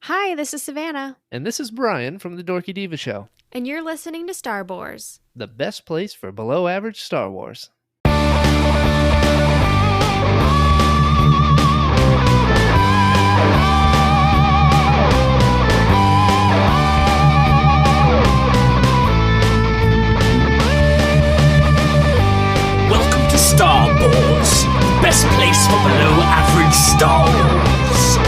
Hi, this is Savannah, And this is Brian from the Dorky Diva Show, and you're listening to Starboars. the best place for below average Star Wars. Welcome to Starboars, the best place for below average Star Wars.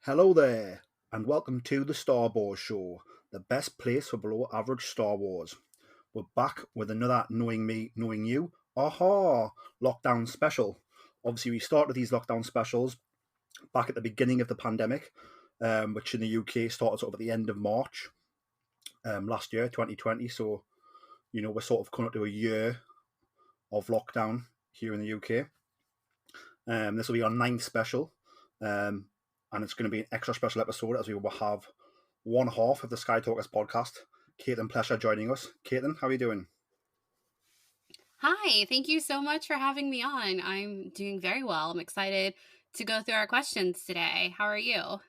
Hello there, and welcome to the Star Wars Show, the best place for below average Star Wars. We're back with another Knowing Me, Knowing You, aha, lockdown special. Obviously, we started these lockdown specials back at the beginning of the pandemic, which in the UK started sort of at the end of March last year, 2020. So, we're sort of coming up to a year of lockdown here in the UK. This will be our 9th special. And it's going to be an extra special episode as we will have one half of the Skytalkers podcast, Caitlin Plesher, joining us. Caitlin, how are you doing? Hi, thank you so much for having me on. I'm doing very well. I'm excited to go through our questions today. How are you?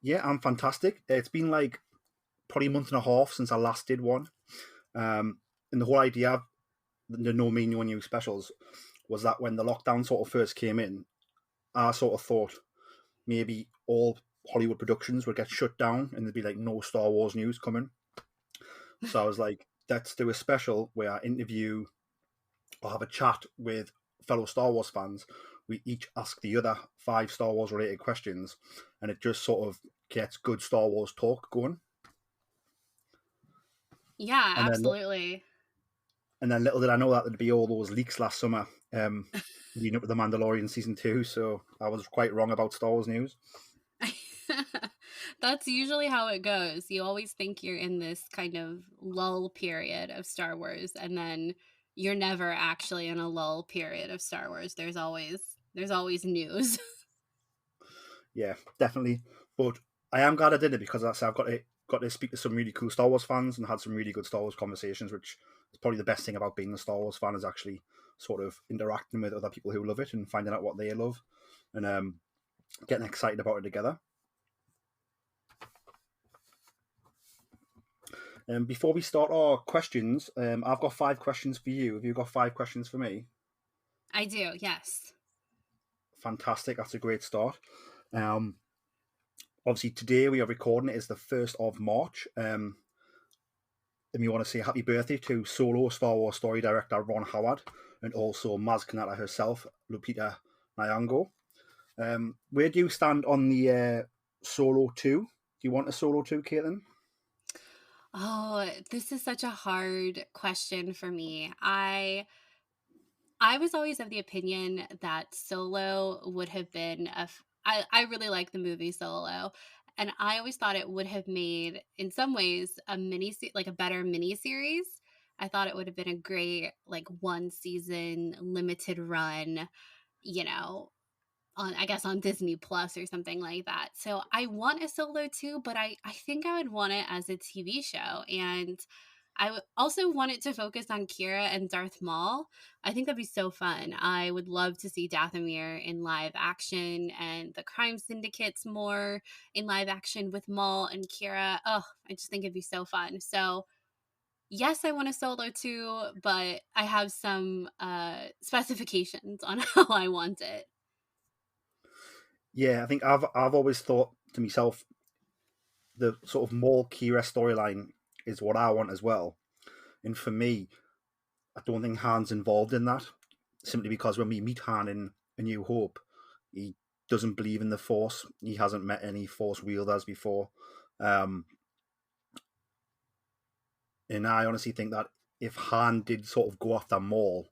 Yeah, I'm fantastic. It's been like probably a month and a half since I last did one. And the whole idea of the No Me, No You specials was that when the lockdown sort of first came in, I sort of thought maybe all Hollywood productions would get shut down and there'd be like no Star Wars news coming. So I was like, let's do a special where I interview or have a chat with fellow Star Wars fans. We each ask the other 5 Star Wars related questions, and it just sort of gets good Star Wars talk going. Yeah, And absolutely. then little did I know that there'd be all those leaks last summer, leading up to The Mandalorian Season 2, so I was quite wrong about Star Wars news. That's usually how it goes. You always think you're in this kind of lull period of Star Wars, and then you're never actually in a lull period of Star Wars. There's always news. Yeah, definitely. But I am glad I did it because I've got to speak to some really cool Star Wars fans and had some really good Star Wars conversations, which is probably the best thing about being a Star Wars fan, is actually sort of interacting with other people who love it and finding out what they love and getting excited about it together. Before we start our questions, I've got 5 questions for you. Have you got 5 questions for me? I do, yes. Fantastic. That's a great start. Obviously, today we are recording. It is the 1st of March. And we want to say happy birthday to solo Star Wars story director Ron Howard and also Maz Kanata herself, Lupita Nyong'o. Where do you stand on the Solo 2? Do you want a Solo 2, Caitlin? Oh, this is such a hard question for me. I was always of the opinion that Solo would have been I really like the movie Solo, and I always thought it would have made, in some ways, like a better mini series. I thought it would have been a great like one season limited run, you know, on, I guess, on Disney Plus or something like that. So I want a Solo too, but I think I would want it as a TV show. And I would also want it to focus on Kira and Darth Maul. I think that'd be so fun. I would love to see Dathomir in live action and the crime syndicates more in live action with Maul and Kira. Oh, I just think it'd be so fun. So yes, I want a Solo too, but I have some specifications on how I want it. Yeah, I think I've always thought to myself, the sort of Maul Kira storyline is what I want as well. And for me, I don't think Han's involved in that, simply because when we meet Han in A New Hope, he doesn't believe in the Force. He hasn't met any Force wielders before. And I honestly think that if Han did sort of go after Maul,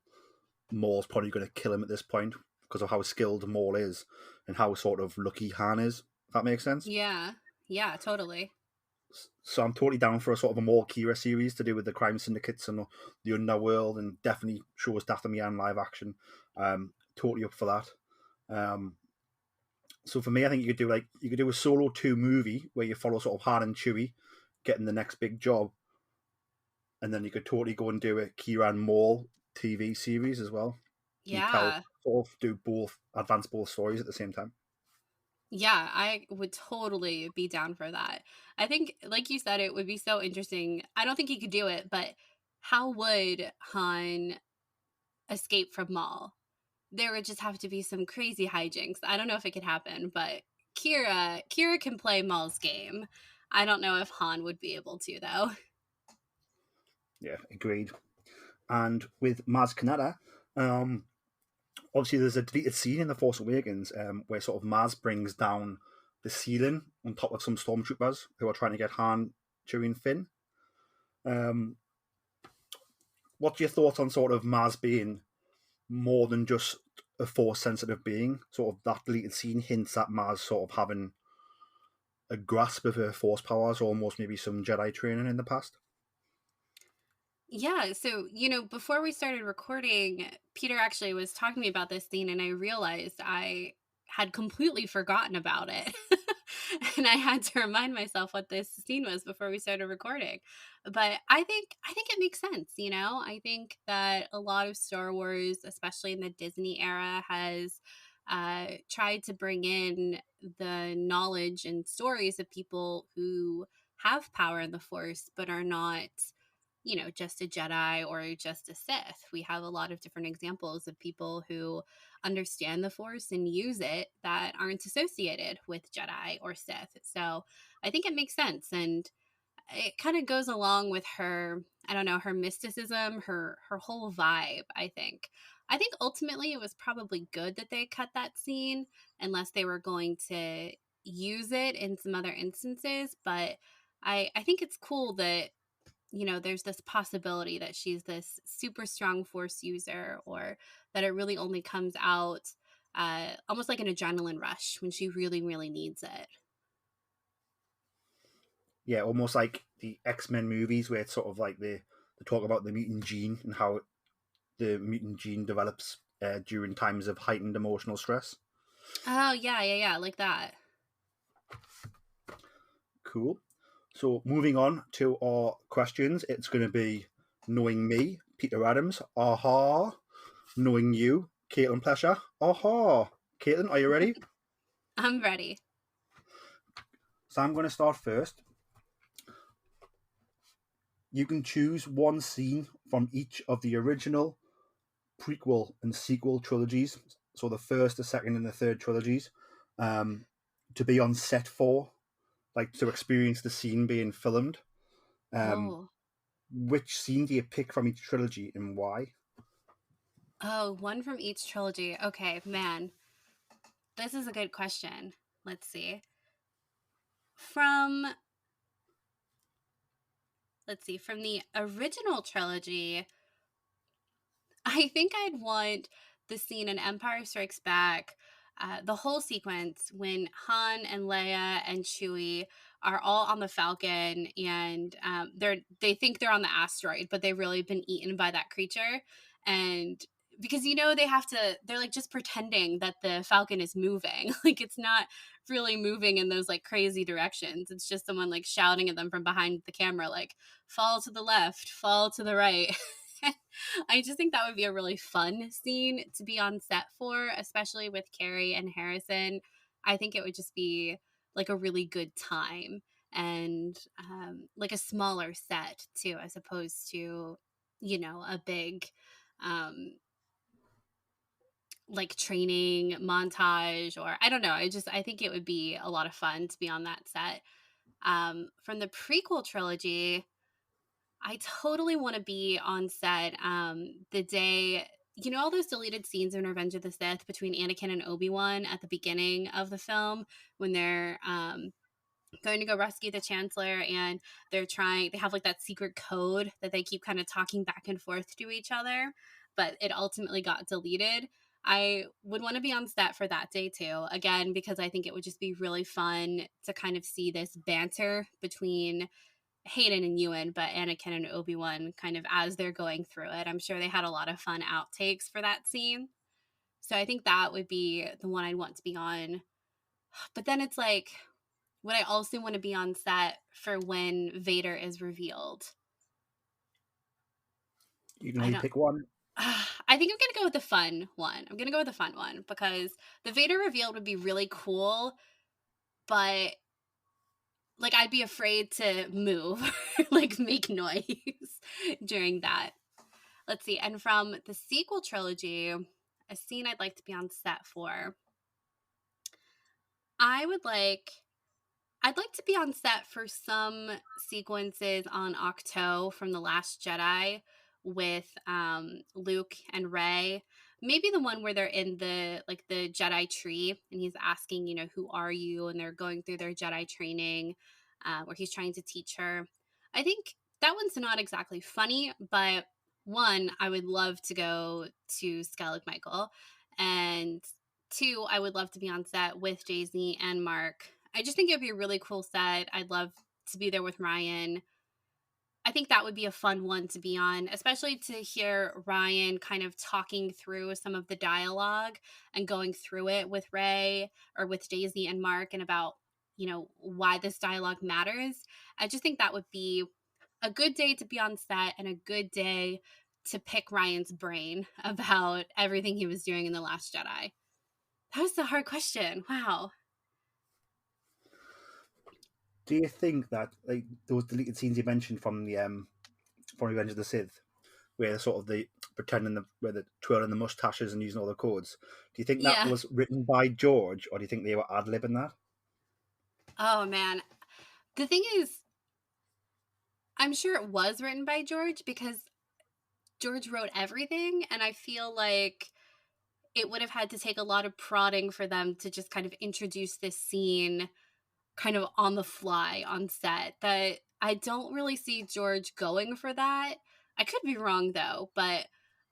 Maul's probably going to kill him at this point because of how skilled Maul is and how sort of lucky Han is. If that makes sense? Yeah, totally. So I'm totally down for a sort of a more Kira series to do with the crime syndicates and the underworld, and definitely shows Dathomir in live action. totally up for that. So for me, I think you could do a Solo 2 movie where you follow sort of Han and Chewie getting the next big job, and then you could totally go and do a Kira and Maul TV series as well. You tell Yeah. sort of do both, advance both stories at the same time. Yeah, I would totally be down for that. I think, like you said, it would be so interesting. I don't think he could do it, but how would Han escape from Maul? There would just have to be some crazy hijinks. I don't know if it could happen, but Kira can play Maul's game. I don't know if Han would be able to though. Yeah, agreed. And with Maz Kanata, obviously there's a deleted scene in The Force Awakens where sort of Maz brings down the ceiling on top of some stormtroopers who are trying to get Han, Chewie, and Finn. What's your thoughts on sort of Maz being more than just a Force sensitive being? Sort of that deleted scene hints at Maz sort of having a grasp of her Force powers, or almost maybe some Jedi training in the past. Yeah, so before we started recording, Peter actually was talking to me about this scene, and I realized I had completely forgotten about it. And I had to remind myself what this scene was before we started recording. But I think it makes sense. I think that a lot of Star Wars, especially in the Disney era, has tried to bring in the knowledge and stories of people who have power in the Force but are not just a Jedi or just a Sith. We have a lot of different examples of people who understand the Force and use it that aren't associated with Jedi or Sith. So I think it makes sense. And it kind of goes along with her, I don't know, her mysticism, her whole vibe, I think. I think ultimately it was probably good that they cut that scene unless they were going to use it in some other instances. But I think it's cool that there's this possibility that she's this super strong Force user, or that it really only comes out almost like an adrenaline rush when she really, really needs it. Yeah, almost like the X-Men movies where it's sort of like they talk about the mutant gene and how the mutant gene develops during times of heightened emotional stress. Oh, yeah, like that. Cool. So moving on to our questions, it's going to be knowing me, Peter Adams, aha. Knowing you, Caitlin Plesher, aha. Caitlin, are you ready? I'm ready. So I'm going to start first. You can choose one scene from each of the original, prequel, and sequel trilogies, so the first, the second, and the third trilogies, to be on set for, like to experience the scene being filmed. Oh. Which scene do you pick from each trilogy and why? Oh, one from each trilogy. Okay, man. This is a good question. Let's see. From from the original trilogy, I think I'd want the scene in Empire Strikes Back, the whole sequence when Han and Leia and Chewie are all on the Falcon, and they think they're on the asteroid, but they've really been eaten by that creature. And because they're like just pretending that the Falcon is moving, like it's not really moving in those like crazy directions. It's just someone like shouting at them from behind the camera, like fall to the left, fall to the right. I just think that would be a really fun scene to be on set for, especially with Carrie and Harrison. I think it would just be like a really good time, and like a smaller set too, as opposed to a big um, like training montage, or I don't know. I think it would be a lot of fun to be on that set. From the prequel trilogy, I totally want to be on set the day, all those deleted scenes in Revenge of the Sith between Anakin and Obi-Wan at the beginning of the film when they're going to go rescue the Chancellor, and they have like that secret code that they keep kind of talking back and forth to each other, but it ultimately got deleted. I would want to be on set for that day too, again, because I think it would just be really fun to kind of see this banter between Hayden and Ewan, but Anakin and Obi-Wan kind of as they're going through it. I'm sure they had a lot of fun outtakes for that scene. So I think that would be the one I'd want to be on. But then it's like, would I also want to be on set for when Vader is revealed? You can I only don't. pick one. I think I'm gonna go with the fun one. I'm gonna go with the fun one because the Vader revealed would be really cool, but like I'd be afraid to move, like make noise during that. Let's see. And from the sequel trilogy, a scene I'd like to be on set for. I would like I'd like to be on set for some sequences on Octo from The Last Jedi with Luke and Rey. Maybe the one where they're in the Jedi tree and he's asking, who are you? And they're going through their Jedi training, where he's trying to teach her. I think that one's not exactly funny, but one, I would love to go to Skellig Michael, and two, I would love to be on set with Jay-Z and Mark. I just think it'd be a really cool set. I'd love to be there with Ryan. I think that would be a fun one to be on, especially to hear Ryan kind of talking through some of the dialogue and going through it with Ray or with Daisy and Mark and about, why this dialogue matters. I just think that would be a good day to be on set and a good day to pick Ryan's brain about everything he was doing in The Last Jedi. That was a hard question. Wow. Do you think that like those deleted scenes you mentioned from Revenge of the Sith, where they're sort of the pretending where they're twirling the mustaches and using all the codes, do you think that Yeah. was written by George, or do you think they were ad libbing that? Oh, man. The thing is, I'm sure it was written by George because George wrote everything. And I feel like it would have had to take a lot of prodding for them to just kind of introduce this scene kind of on the fly on set, that I don't really see George going for that. I could be wrong though, but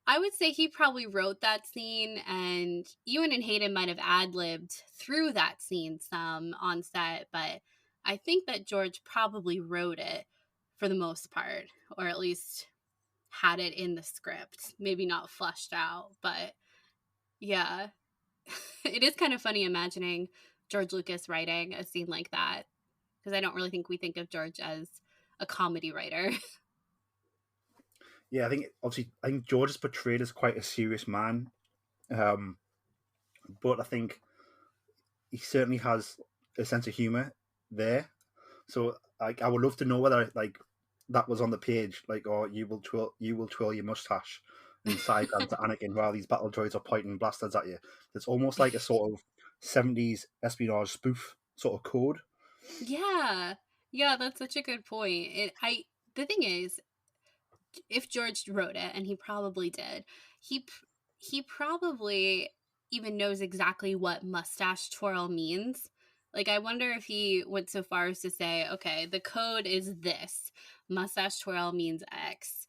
I would say he probably wrote that scene and Ewan and Hayden might have ad-libbed through that scene some on set, but I think that George probably wrote it for the most part, or at least had it in the script. Maybe not fleshed out, but yeah. It is kind of funny imagining George Lucas writing a scene like that because I don't really think we think of George as a comedy writer. Yeah, I think George is portrayed as quite a serious man, um, but I think he certainly has a sense of humor there. So like, I would love to know whether like that was on the page, like, or you will twirl your mustache and side glance at Anakin while these battle droids are pointing blasters at you. It's almost like a sort of 70s espionage spoof sort of code. Yeah. Yeah, that's such a good point. The thing is, if George wrote it, and he probably did, he probably even knows exactly what mustache twirl means. Like, I wonder if he went so far as to say, okay, the code is this. Mustache twirl means X.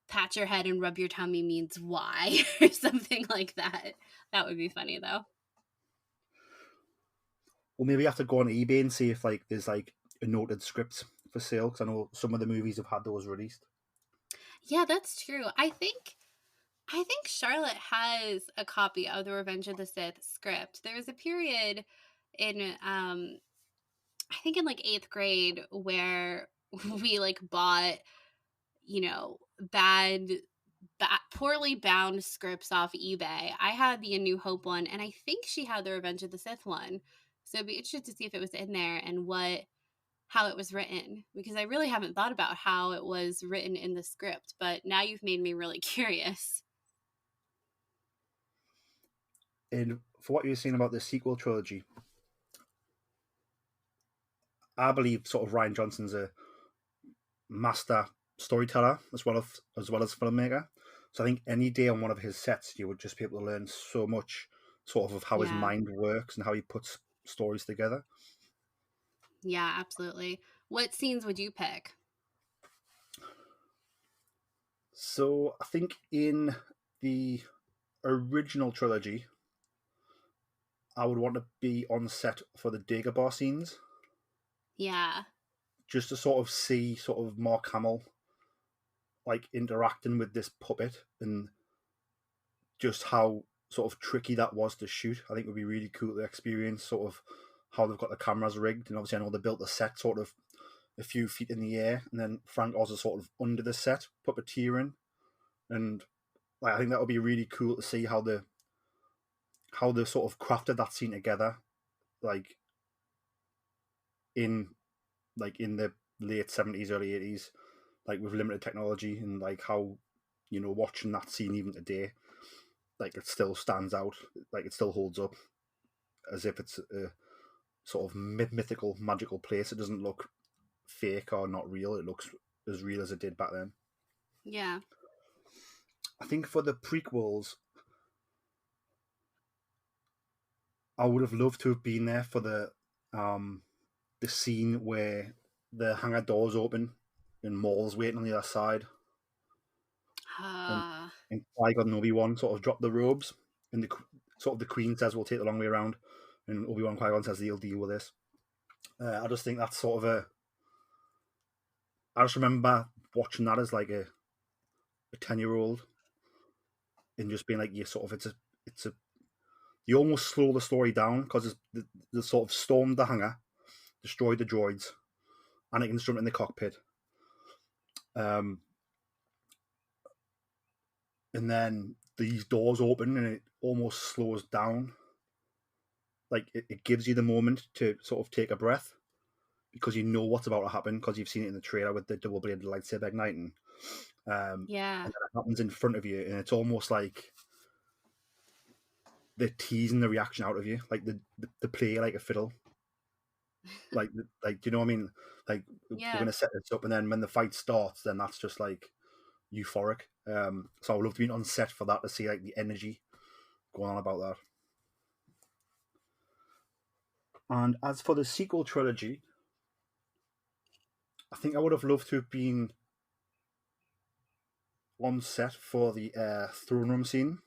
Pat your head and rub your tummy means Y, or something like that. That would be funny though. Or maybe you have to go on eBay and see if like there's like a noted script for sale, because I know some of the movies have had those released. Yeah, that's true. I think Charlotte has a copy of the Revenge of the Sith script. There was a period in I think in like 8th grade where we like bought, bad poorly bound scripts off eBay. I had the A New Hope one, and I think she had the Revenge of the Sith one. So it'd be interested to see if it was in there and how it was written, because I really haven't thought about how it was written in the script, but now you've made me really curious. And for what you were saying about the sequel trilogy, I believe sort of Ryan Johnson's a master storyteller as well as filmmaker. So I think any day on one of his sets, you would just be able to learn so much, sort of how his Yeah. mind works and how he puts stories together. Yeah, absolutely. What scenes would you pick? So I think in the original trilogy, I would want to be on set for the Dagobah scenes, Yeah. just to sort of see sort of Mark Hamill like interacting with this puppet and just how sort of tricky that was to shoot. I think it would be really cool to experience sort of how they've got the cameras rigged. And obviously, I know they built the set sort of a few feet in the air, and then Frank Oz is sort of under the set, puppeteering, and like I think that would be really cool to see how they sort of crafted that scene together, like in in the late 70s, early 80s, like with limited technology, and like how watching that scene even today, like it still stands out, like it still holds up as if it's a sort of mythical, magical place. It doesn't look fake or not real. It looks as real as it did back then. Yeah. I think for the prequels, I would have loved to have been there for the scene where the hangar doors open and Maul's waiting on the other side, and Uh, Qui-Gon and Obi-Wan sort of drop the robes, and the Queen says we'll take the long way around, and Obi-Wan and Qui-Gon says they'll deal with this. I just think that's sort of I just remember watching that as like a 10-year-old and just being like, yeah, sort of it's a you almost slow the story down because the sort of stormed the hangar, destroyed the droids, Anakin's jumped in the cockpit, and then these doors open and it almost slows down. Like it gives you the moment to sort of take a breath because you know what's about to happen because you've seen it in the trailer with the double-bladed lightsaber igniting. yeah. And then it happens in front of you, and it's almost like they're teasing the reaction out of you, like the play like a fiddle. Like do you know what I mean? Like we're Yeah. gonna set this up, and then when the fight starts, then that's just like euphoric. So I would love to be on set for that to see like the energy going on about that. And as for the sequel trilogy, I think I would have loved to have been on set for the throne room scene.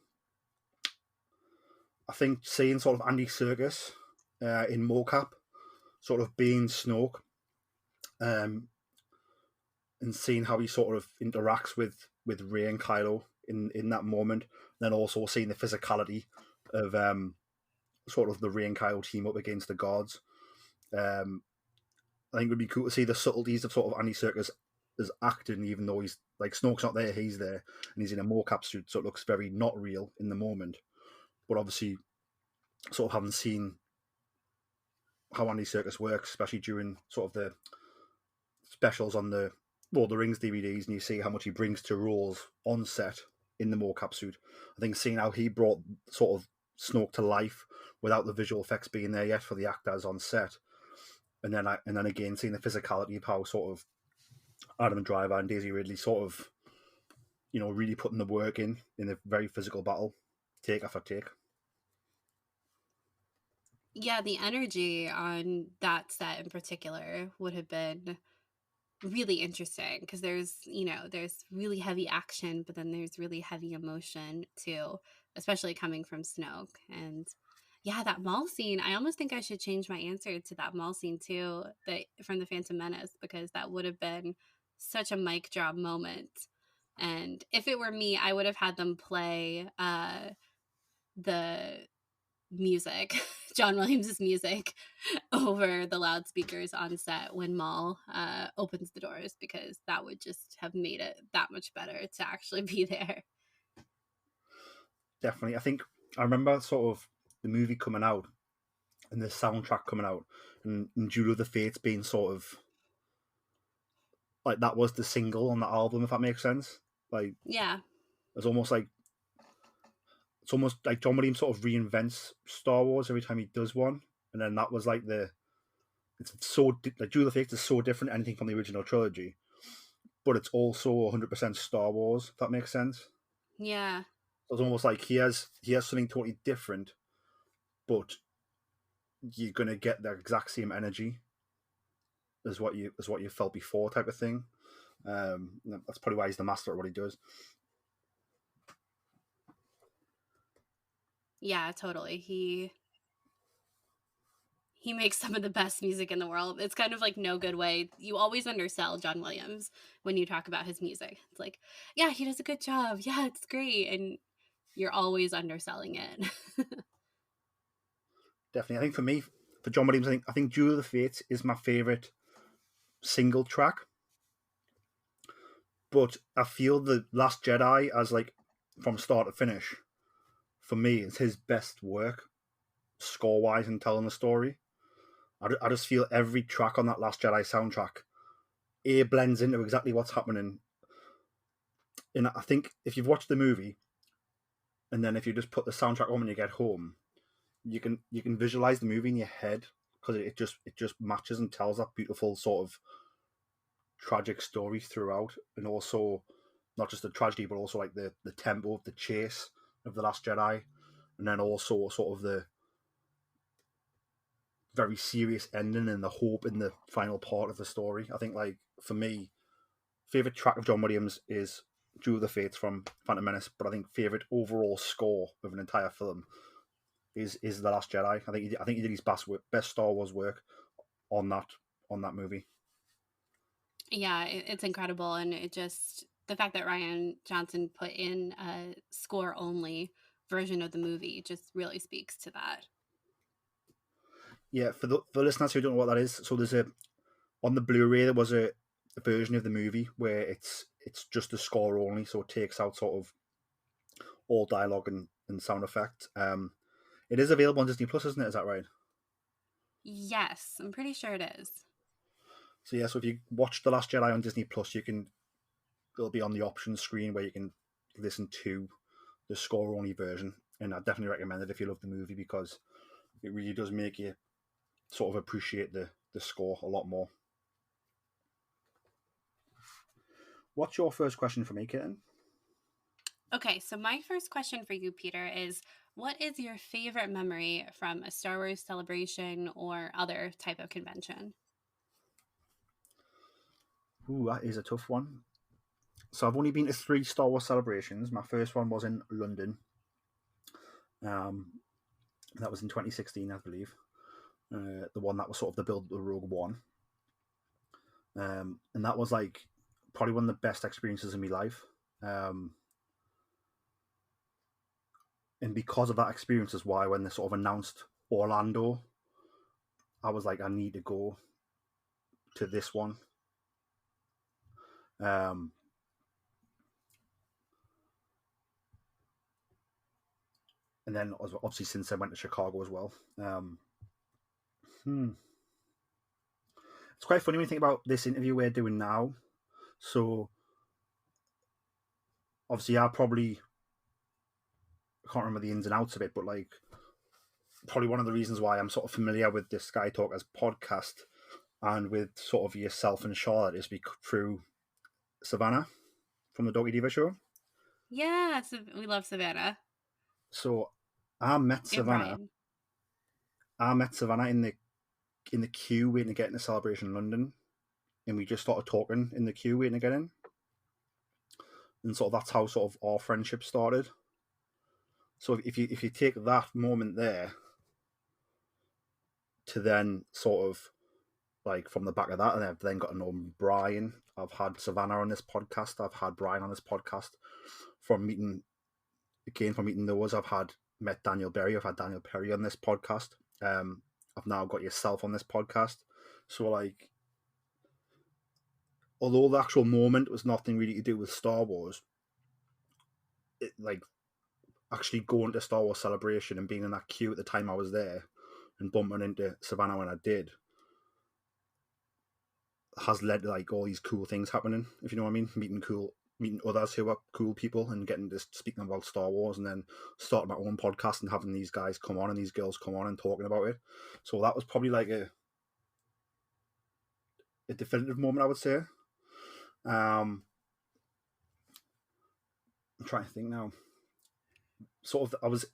I think seeing sort of Andy Serkis in mocap, sort of being Snoke, and seeing how he sort of interacts with Rey and Kylo in that moment, then also seeing the physicality of sort of the Rey and Kylo team up against the gods. I think it would be cool to see the subtleties of sort of Andy Serkis as acting, even though he's like Snoke's not there, he's there, and he's in a mocap suit, so it looks very not real in the moment. But obviously, sort of having seen how Andy Serkis works, especially during sort of the specials on the Lord of the Rings DVDs, and you see how much he brings to roles on set in the mocap suit. I think seeing how he brought sort of Snoke to life without the visual effects being there yet for the actors on set, and then again seeing the physicality of how sort of Adam Driver and Daisy Ridley sort of really putting the work in a very physical battle, take after take. Yeah, the energy on that set in particular would have been really interesting because there's really heavy action, but then there's really heavy emotion too, especially coming from Snoke. And yeah, that mall scene, I almost think I should change my answer to that mall scene too, that from the Phantom Menace, because that would have been such a mic drop moment. And if it were me, I would have had them play the music, John Williams' music, over the loudspeakers on set when Maul opens the doors, because that would just have made it that much better to actually be there. Definitely. I think I remember sort of the movie coming out and the soundtrack coming out, and Duel of the Fates being sort of like that was the single on the album, if that makes sense. Like Yeah. it's almost like John Williams sort of reinvents Star Wars every time he does one, and then that was like it's so like Duel of the Fates is so different to anything from the original trilogy, but it's also 100% Star Wars, if that makes sense. Yeah. So it's almost like he has something totally different, but you're gonna get the exact same energy as what you felt before, type of thing. That's probably why he's the master at what he does. Yeah, totally. He makes some of the best music in the world. It's kind of like no good way. You always undersell John Williams when you talk about his music. It's like, yeah, he does a good job. Yeah, it's great. And you're always underselling it. Definitely. I think for me, for John Williams, I think Duel of the Fates is my favourite single track. But I feel the Last Jedi as like from start to finish, for me, it's his best work, score wise and telling the story. I just feel every track on that Last Jedi soundtrack, it blends into exactly what's happening. And I think if you've watched the movie, and then if you just put the soundtrack on when you get home, you can visualize the movie in your head because it just matches and tells that beautiful sort of tragic story throughout, and also not just the tragedy, but also like the tempo of the chase of the Last Jedi, and then also sort of the very serious ending and the hope in the final part of the story. I think, like, for me, favorite track of John Williams is Duel of the Fates from Phantom Menace, but I think favorite overall score of an entire film is the Last Jedi. I think he did his best Star Wars work on that movie. Yeah, it's incredible. And it just, the fact that Ryan Johnson put in a score only version of the movie just really speaks to that. Yeah, for the listeners who don't know what that is, so there's on the Blu-ray there was a version of the movie where it's just a score only, so it takes out sort of all dialogue and sound effects. It is available on Disney Plus, isn't it? Is that right? Yes, I'm pretty sure it is. So yeah, so if you watch The Last Jedi on Disney Plus, it'll be on the options screen where you can listen to the score only version, and I definitely recommend it if you love the movie because it really does make you sort of appreciate the score a lot more. What's your first question for me, Kitten? Okay, so my first question for you, Peter, is what is your favorite memory from a Star Wars celebration or other type of convention? Ooh, that is a tough one. So I've only been to 3 Star Wars celebrations. My first one was in London. That was in 2016, I believe. The one that was sort of the build of the Rogue One. And that was like probably one of the best experiences in my life. And because of that experience is why when they sort of announced Orlando, I was like, I need to go to this one. And then obviously since I went to Chicago as well. It's quite funny when you think about this interview we're doing now. So obviously I probably can't remember the ins and outs of it, but like probably one of the reasons why I'm sort of familiar with the Skytalkers podcast and with sort of yourself and Charlotte is through Savannah from the Dorky Diva show. Yeah, we love Savannah So I met and Savannah. Brian. I met Savannah in the queue waiting to get in the celebration in London, and we just started talking in the queue waiting to get in, and sort of that's how sort of our friendship started. So if you take that moment there to then sort of like from the back of that, and I've then got to know Brian. I've had Savannah on this podcast. I've had Brian on this podcast. From meeting those, I've met Daniel Berry. I've had Daniel Perry on this podcast. I've now got yourself on this podcast. So like, although the actual moment was nothing really to do with Star Wars, it, like actually going to Star Wars Celebration and being in that queue at the time I was there and bumping into Savannah when I did has led to like all these cool things happening, if you know what I mean. Meeting others who are cool people and getting to speaking about Star Wars, and then starting my own podcast and having these guys come on and these girls come on and talking about it. So that was probably like a definitive moment, I would say. I'm trying to think now. Sort of, I was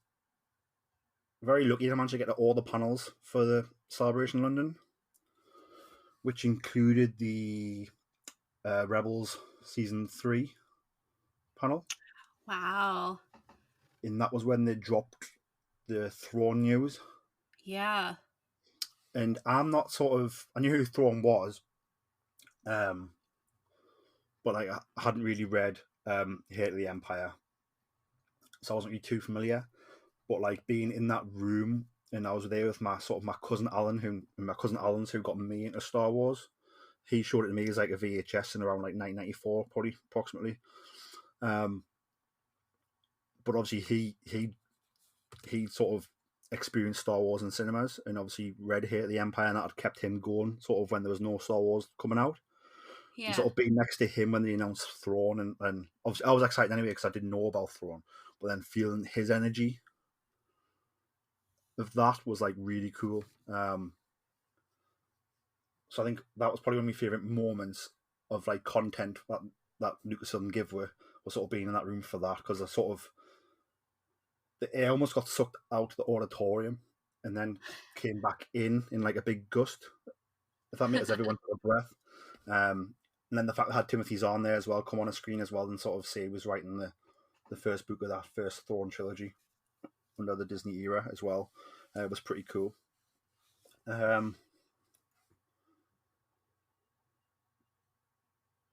very lucky to manage to get to all the panels for the celebration in London, which included the Rebels season 3 panel. Wow. And that was when they dropped the Thrawn news. Yeah. And I'm not I knew who Thrawn was, but like I hadn't really read Hate of the Empire. so I wasn't really too familiar. But like being in that room, and I was there with my cousin Alan, who got me into Star Wars. He showed it to me as like a VHS in around like 1994, probably approximately. Um, but obviously he sort of experienced Star Wars in cinemas, and obviously read Hate of the Empire, and that had kept him going sort of when there was no Star Wars coming out. And Yeah. sort of being next to him when they announced Thrawn, and obviously I was excited anyway because I didn't know about Thrawn, but then feeling his energy of that was like really cool. So I think that was probably one of my favorite moments of like content that Lucasfilm give were sort of being in that room for that, because I sort of the air almost got sucked out of the auditorium and then came back in like a big gust. If that makes everyone take a breath. And then the fact that had Timothy Zahn there as well come on a screen as well, and sort of say he was writing the first book of that first Thrawn trilogy under the Disney era as well. It was pretty cool.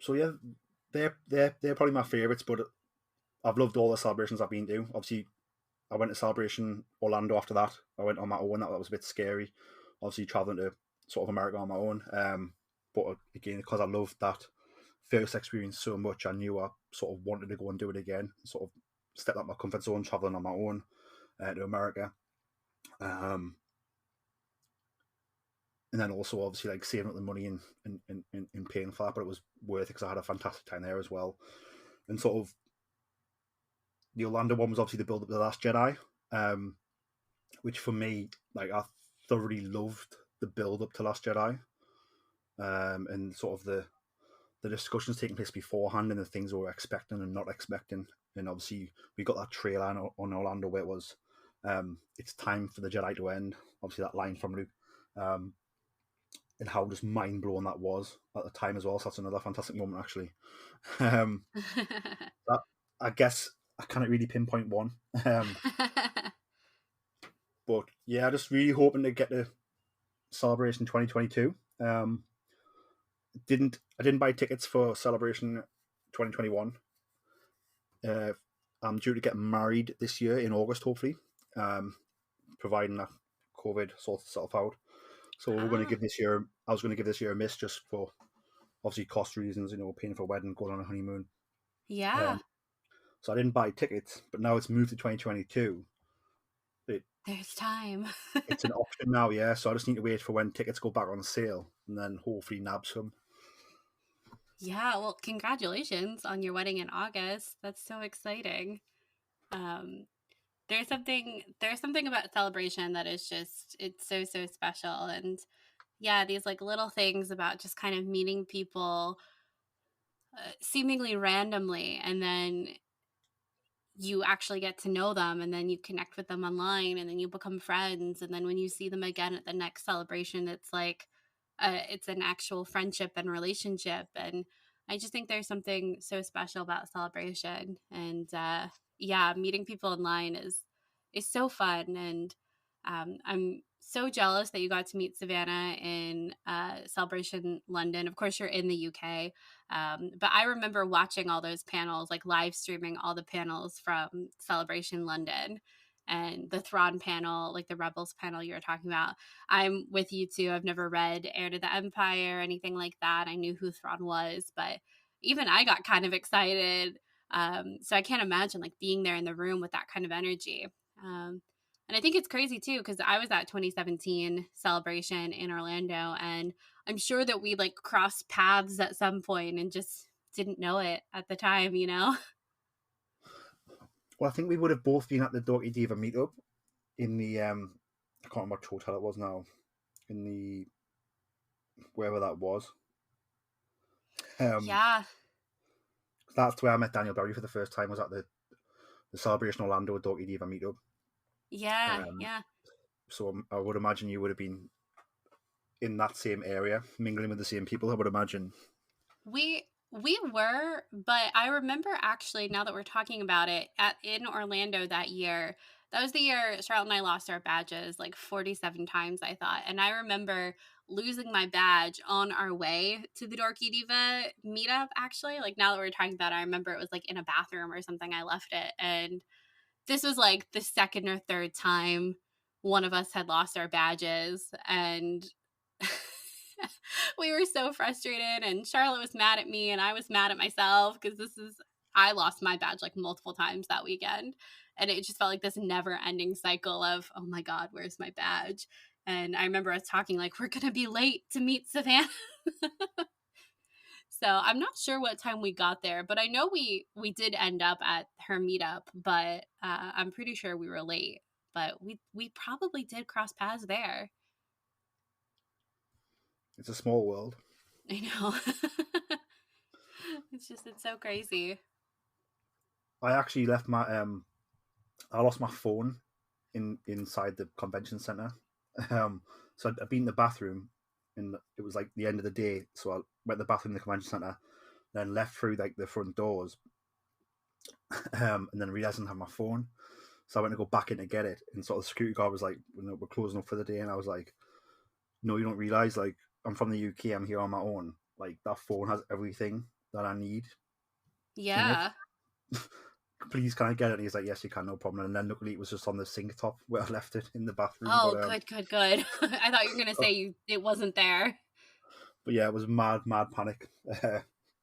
So yeah, they're probably my favourites, but I've loved all the celebrations I've been to. Obviously, I went to Celebration Orlando after that. I went on my own. That was a bit scary. Obviously, traveling to sort of America on my own. But again, because I loved that first experience so much, I knew I sort of wanted to go and do it again. Sort of step out my comfort zone, traveling on my own to America. And then also obviously like saving up the money and paying for that, but it was worth it because I had a fantastic time there as well. And sort of the Orlando one was obviously the build up to the Last Jedi, which for me, like I thoroughly loved the build up to Last Jedi, and sort of the discussions taking place beforehand and the things we were expecting and not expecting. And obviously we got that trailer on Orlando where it was, it's time for the Jedi to end. Obviously that line from Luke. And how just mind blowing that was at the time as well. So that's another fantastic moment, actually. That, I guess I can't really pinpoint one, but yeah, just really hoping to get to Celebration 2022. I didn't buy tickets for Celebration 2021. I'm due to get married this year in August, hopefully, providing that COVID sorts itself out. So we're going to give this year. I was going to give this year a miss just for obviously cost reasons, paying for a wedding, going on a honeymoon. Yeah. So I didn't buy tickets, but now it's moved to 2022. There's time. It's an option now, yeah. So I just need to wait for when tickets go back on sale, and then hopefully nab some. Yeah, well, congratulations on your wedding in August. That's so exciting. Um, there's something about celebration that is just it's so special. And yeah, these like little things about just kind of meeting people seemingly randomly, and then you actually get to know them, and then you connect with them online, and then you become friends, and then when you see them again at the next celebration, it's like it's an actual friendship and relationship. And I just think there's something so special about celebration. And yeah, meeting people online is so fun. And I'm so jealous that you got to meet Savannah in Celebration London. Of course, you're in the UK, but I remember watching all those panels, like live streaming all the panels from Celebration London, and the Thrawn panel, like the Rebels panel you were talking about. I'm with you too. I've never read Heir to the Empire or anything like that. I knew who Thrawn was, but even I got kind of excited. So I can't imagine like being there in the room with that kind of energy. And I think it's crazy too, because I was at 2017 Celebration in Orlando, and I'm sure that we like crossed paths at some point and just didn't know it at the time, you know? Well, I think we would have both been at the Dorky Diva meetup in the I can't remember what hotel it was now, in the wherever that was. Yeah. That's where I met Daniel Berry for the first time. Was at the Celebration Orlando Dorky Diva meetup. Yeah. Um, Yeah. so I would imagine you would have been in that same area, mingling with the same people. I would imagine. We were, but I remember actually, now that we're talking about it, in Orlando that year, that was the year Charlotte and I lost our badges like 47 times, I thought. And I remember losing my badge on our way to the Dorky Diva meetup, actually. Like now that we're talking about it, I remember it was like in a bathroom or something. I left it. And this was like the second or third time one of us had lost our badges, and we were so frustrated, and Charlotte was mad at me and I was mad at myself because I lost my badge like multiple times that weekend, and it just felt like this never ending cycle of, oh my god, where's my badge? And I remember us talking like, we're gonna be late to meet Savannah. So I'm not sure what time we got there, but I know we did end up at her meetup, but I'm pretty sure we were late. But we probably did cross paths there. It's a small world. I know. It's so crazy. I actually left my I lost my phone inside the convention center. So I'd been in the bathroom, and it was like the end of the day. So I went to the bathroom in the convention center, then left through like the front doors, and then realized I didn't have my phone. So I went to go back in to get it, and sort of the security guard was like, "We're closing up for the day," and I was like, "No, you don't realize like I'm from the UK. I'm here on my own. Like that phone has everything that I need in it. Yeah. Please, can I get it?" And he's like, "Yes, you can, no problem." And then luckily it was just on the sink top where I left it in the bathroom. Oh, good. I thought you were gonna say it wasn't there. But yeah, it was mad panic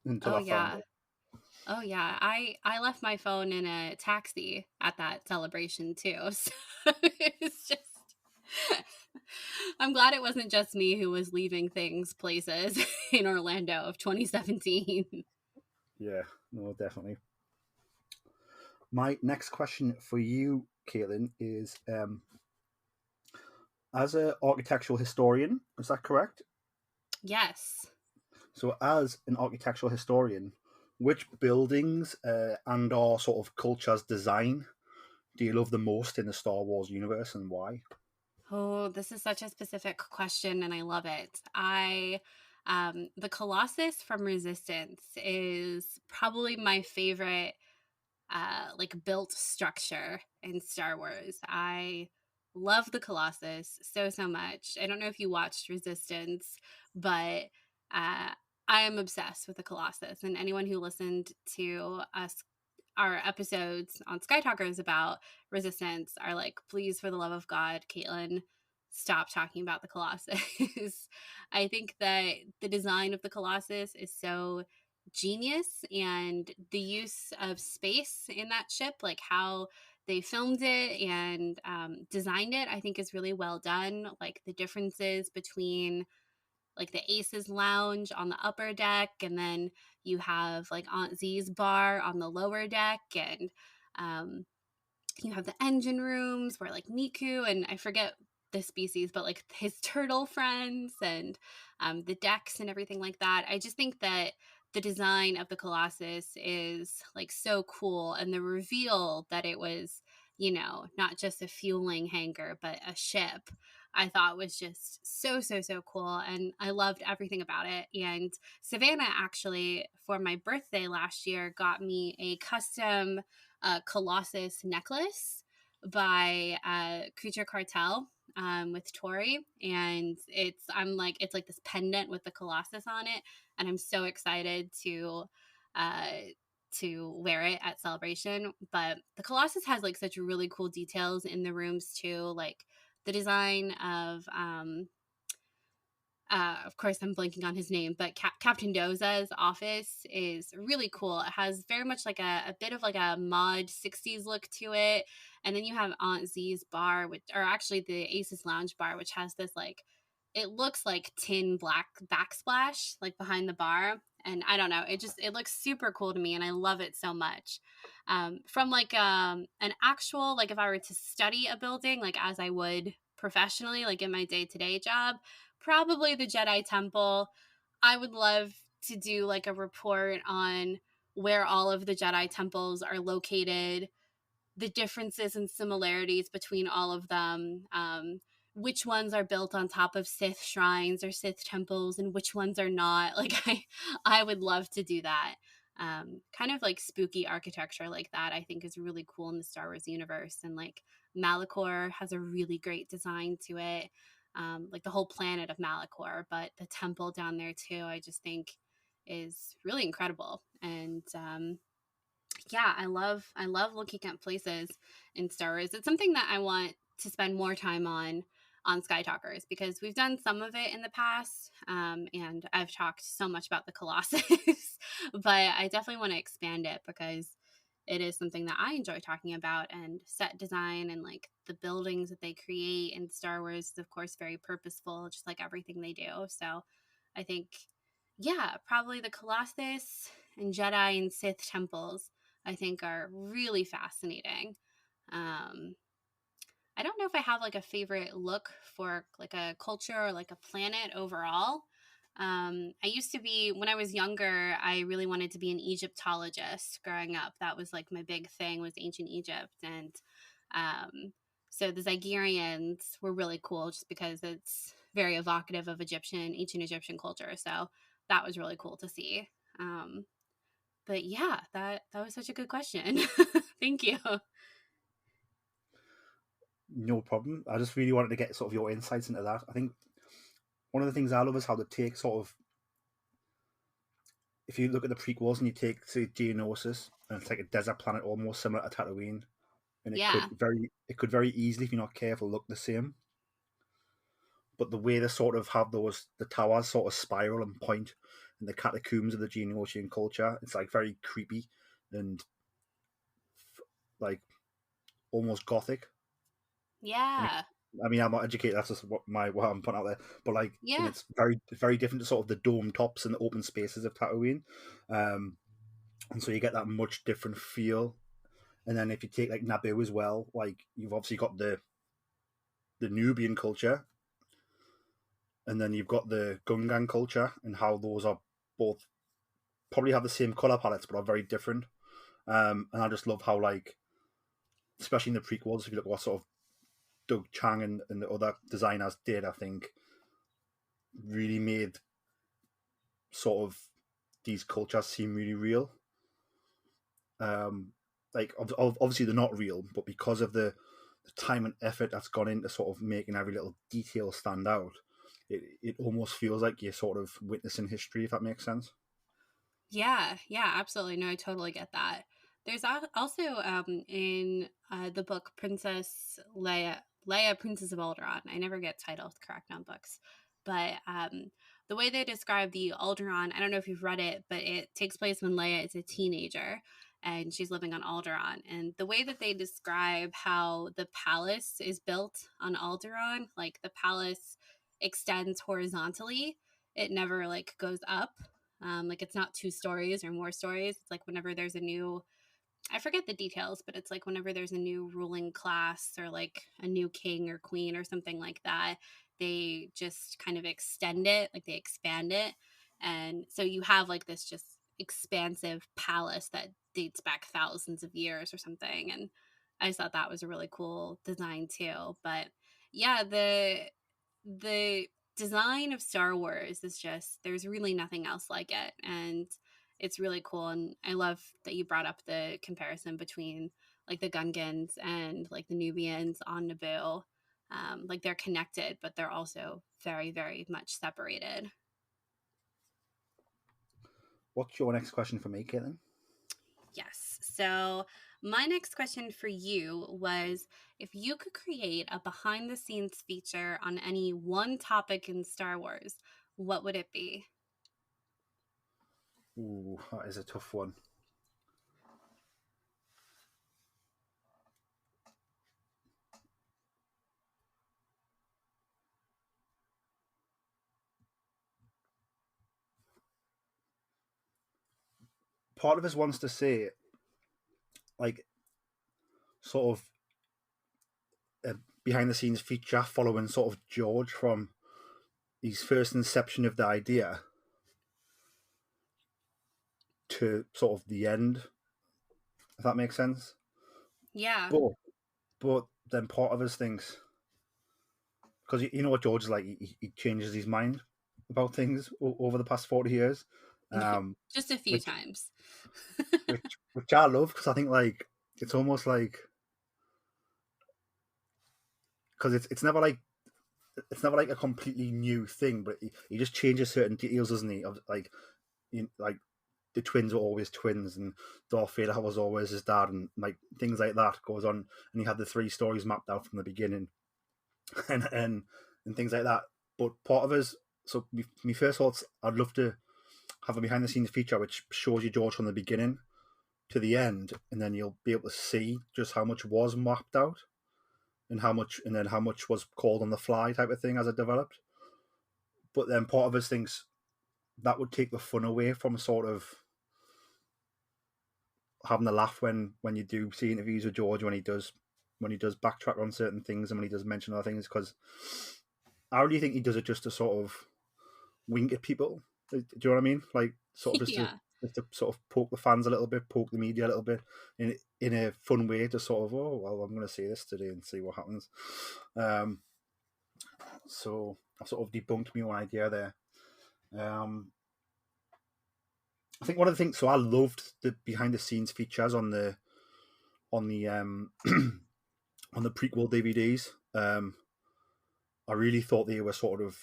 until Oh I found yeah. it. Oh yeah. I left my phone in a taxi at that celebration too. So it's just I'm glad it wasn't just me who was leaving things places in Orlando of 2017. Yeah, no, definitely. My next question for you, Caitlin, is as an architectural historian, is that correct? Yes. So, as an architectural historian, which buildings and or sort of culture's design do you love the most in the Star Wars universe, and why? Oh, this is such a specific question and I love it. The Colossus from Resistance is probably my favorite like built structure in Star Wars. I love the Colossus so much. I don't know if you watched Resistance, but uh I am obsessed with the Colossus, and anyone who listened to us our episodes on Skytalkers about Resistance are like, please, for the love of God, Caitlin, stop talking about the Colossus. I think that the design of the Colossus is so genius, and the use of space in that ship, like how they filmed it and designed it, I think is really well done. Like the differences between like the Aces Lounge on the upper deck, and then you have like Aunt Z's bar on the lower deck, and um, you have the engine rooms where like Niku and I forget the species, but like his turtle friends, and the decks and everything like that. I just think that the design of the Colossus is like so cool, and the reveal that it was, not just a fueling hangar, but a ship, I thought was just so cool. And I loved everything about it. And Savannah actually, for my birthday last year, got me a custom Colossus necklace by Creature Cartel with Tori, and it's like this pendant with the Colossus on it, and I'm so excited uh, to wear it at Celebration. But the Colossus has like such really cool details in the rooms too, like the design of course, I'm blanking on his name, but Captain Doza's office is really cool. It has very much like a bit of like a mod 60s look to it. And then you have Aunt Z's bar, or actually the Aces Lounge bar, which has this like, it looks like tin black backsplash like behind the bar. And I don't know, it looks super cool to me, and I love it so much. From like an actual, like if I were to study a building, like as I would professionally, like in my day-to-day job, probably the Jedi Temple. I would love to do like a report on where all of the Jedi temples are located, the differences and similarities between all of them, which ones are built on top of Sith shrines or Sith temples, and which ones are not. Like I would love to do that. Kind of like spooky architecture like that, I think is really cool in the Star Wars universe. And like Malachor has a really great design to it, like the whole planet of Malachor, but the temple down there too, I just think is really incredible. And Yeah, I love looking at places in Star Wars. It's something that I want to spend more time on Skytalkers, because we've done some of it in the past, and I've talked so much about the Colossus, but I definitely want to expand it because it is something that I enjoy talking about, and set design and like the buildings that they create in Star Wars is of course very purposeful, just like everything they do. So I think, yeah, probably the Colossus and Jedi and Sith temples, I think, are really fascinating. Um, I don't know if I have like a favorite look for like a culture or like a planet overall. I used to be, when I was younger, I really wanted to be an Egyptologist growing up. That was like my big thing, was ancient Egypt. And so the Zygerians were really cool just because it's very evocative of ancient Egyptian culture. So that was really cool to see. Um, but yeah, that was such a good question. Thank you. No problem. I just really wanted to get sort of your insights into that. I think one of the things I love is how they take sort of, if you look at the prequels and you take, say, Geonosis, and it's like a desert planet almost similar to Tatooine, and Yeah. it could very easily, if you're not careful, look the same. But the way they sort of have the towers sort of spiral and point in the catacombs of the Geonosian culture, it's like very creepy and like almost gothic. And Yeah. I mean, I'm not educated. That's just what I'm putting out there. But like, and Yeah. it's very different to sort of the dome tops and the open spaces of Tatooine, and so you get that much different feel. And then if you take like Naboo as well, like you've obviously got the Nubian culture, and then you've got the Gungan culture, and how those are both probably have the same color palettes but are very different. And I just love how, like, especially in the prequels, if you look at what sort of Doug Chang and the other designers did, I think really made sort of these cultures seem really real. Like obviously they're not real, but because of the time and effort that's gone into sort of making every little detail stand out, it almost feels like you're sort of witnessing history, if that makes sense. Yeah, yeah, absolutely. No, I totally get that. There's also in the book Princess Leia, Princess of Alderaan. I never get titles correct on books, but the way they describe the Alderaan, I don't know if you've read it, but it takes place when Leia is a teenager and she's living on Alderaan. And the way that they describe how the palace is built on Alderaan, like the palace extends horizontally, it never like goes up. Like it's not 2 stories or more stories. It's like whenever there's a new, I forget the details, but it's like whenever there's a new ruling class or like a new king or queen or something like that, they just kind of extend it, like they expand it. And so you have like this just expansive palace that dates back thousands of years or something. And I just thought that was a really cool design too. But yeah, the design of Star Wars is just, there's really nothing else like it. And it's really cool. And I love that you brought up the comparison between like the Gungans and like the Nubians on Naboo. Like they're connected, but they're also very, very much separated. What's your next question for me, Caitlin? Yes. So my next question for you was, if you could create a behind the scenes feature on any one topic in Star Wars, what would it be? Ooh, that is a tough one. Part of us wants to say, like, sort of a behind the scenes feature following sort of George from his first inception of the idea to sort of the end, if that makes sense. Yeah. But but then part of us thinks, because you know what George is like, he changes his mind about things over the past 40 years, um, Just a few which times. which I love, because I think like it's almost like, because it's never like a completely new thing, but he just changes certain details, doesn't he? Of like, like the twins were always twins, and Darth Vader was always his dad, and like things like that goes on. And he had the 3 stories mapped out from the beginning, and things like that. But part of us, so my first thoughts, I'd love to have a behind the scenes feature which shows you George from the beginning to the end, and then you'll be able to see just how much was mapped out, and how much was called on the fly type of thing as it developed. But then part of us thinks that would take the fun away from sort of having a laugh when you do see interviews with George when he does backtrack on certain things and when he does mention other things, because I really think he does it just to sort of wink at people. Do you know what I mean? Like sort of Yeah. just to sort of poke the fans a little bit, poke the media a little bit in a fun way, to sort of, oh well, I'm going to see this today and see what happens. So I've sort of debunked my own idea there. I think one of the things, so I loved the behind the scenes features on the on the on the prequel DVDs. I really thought they were sort of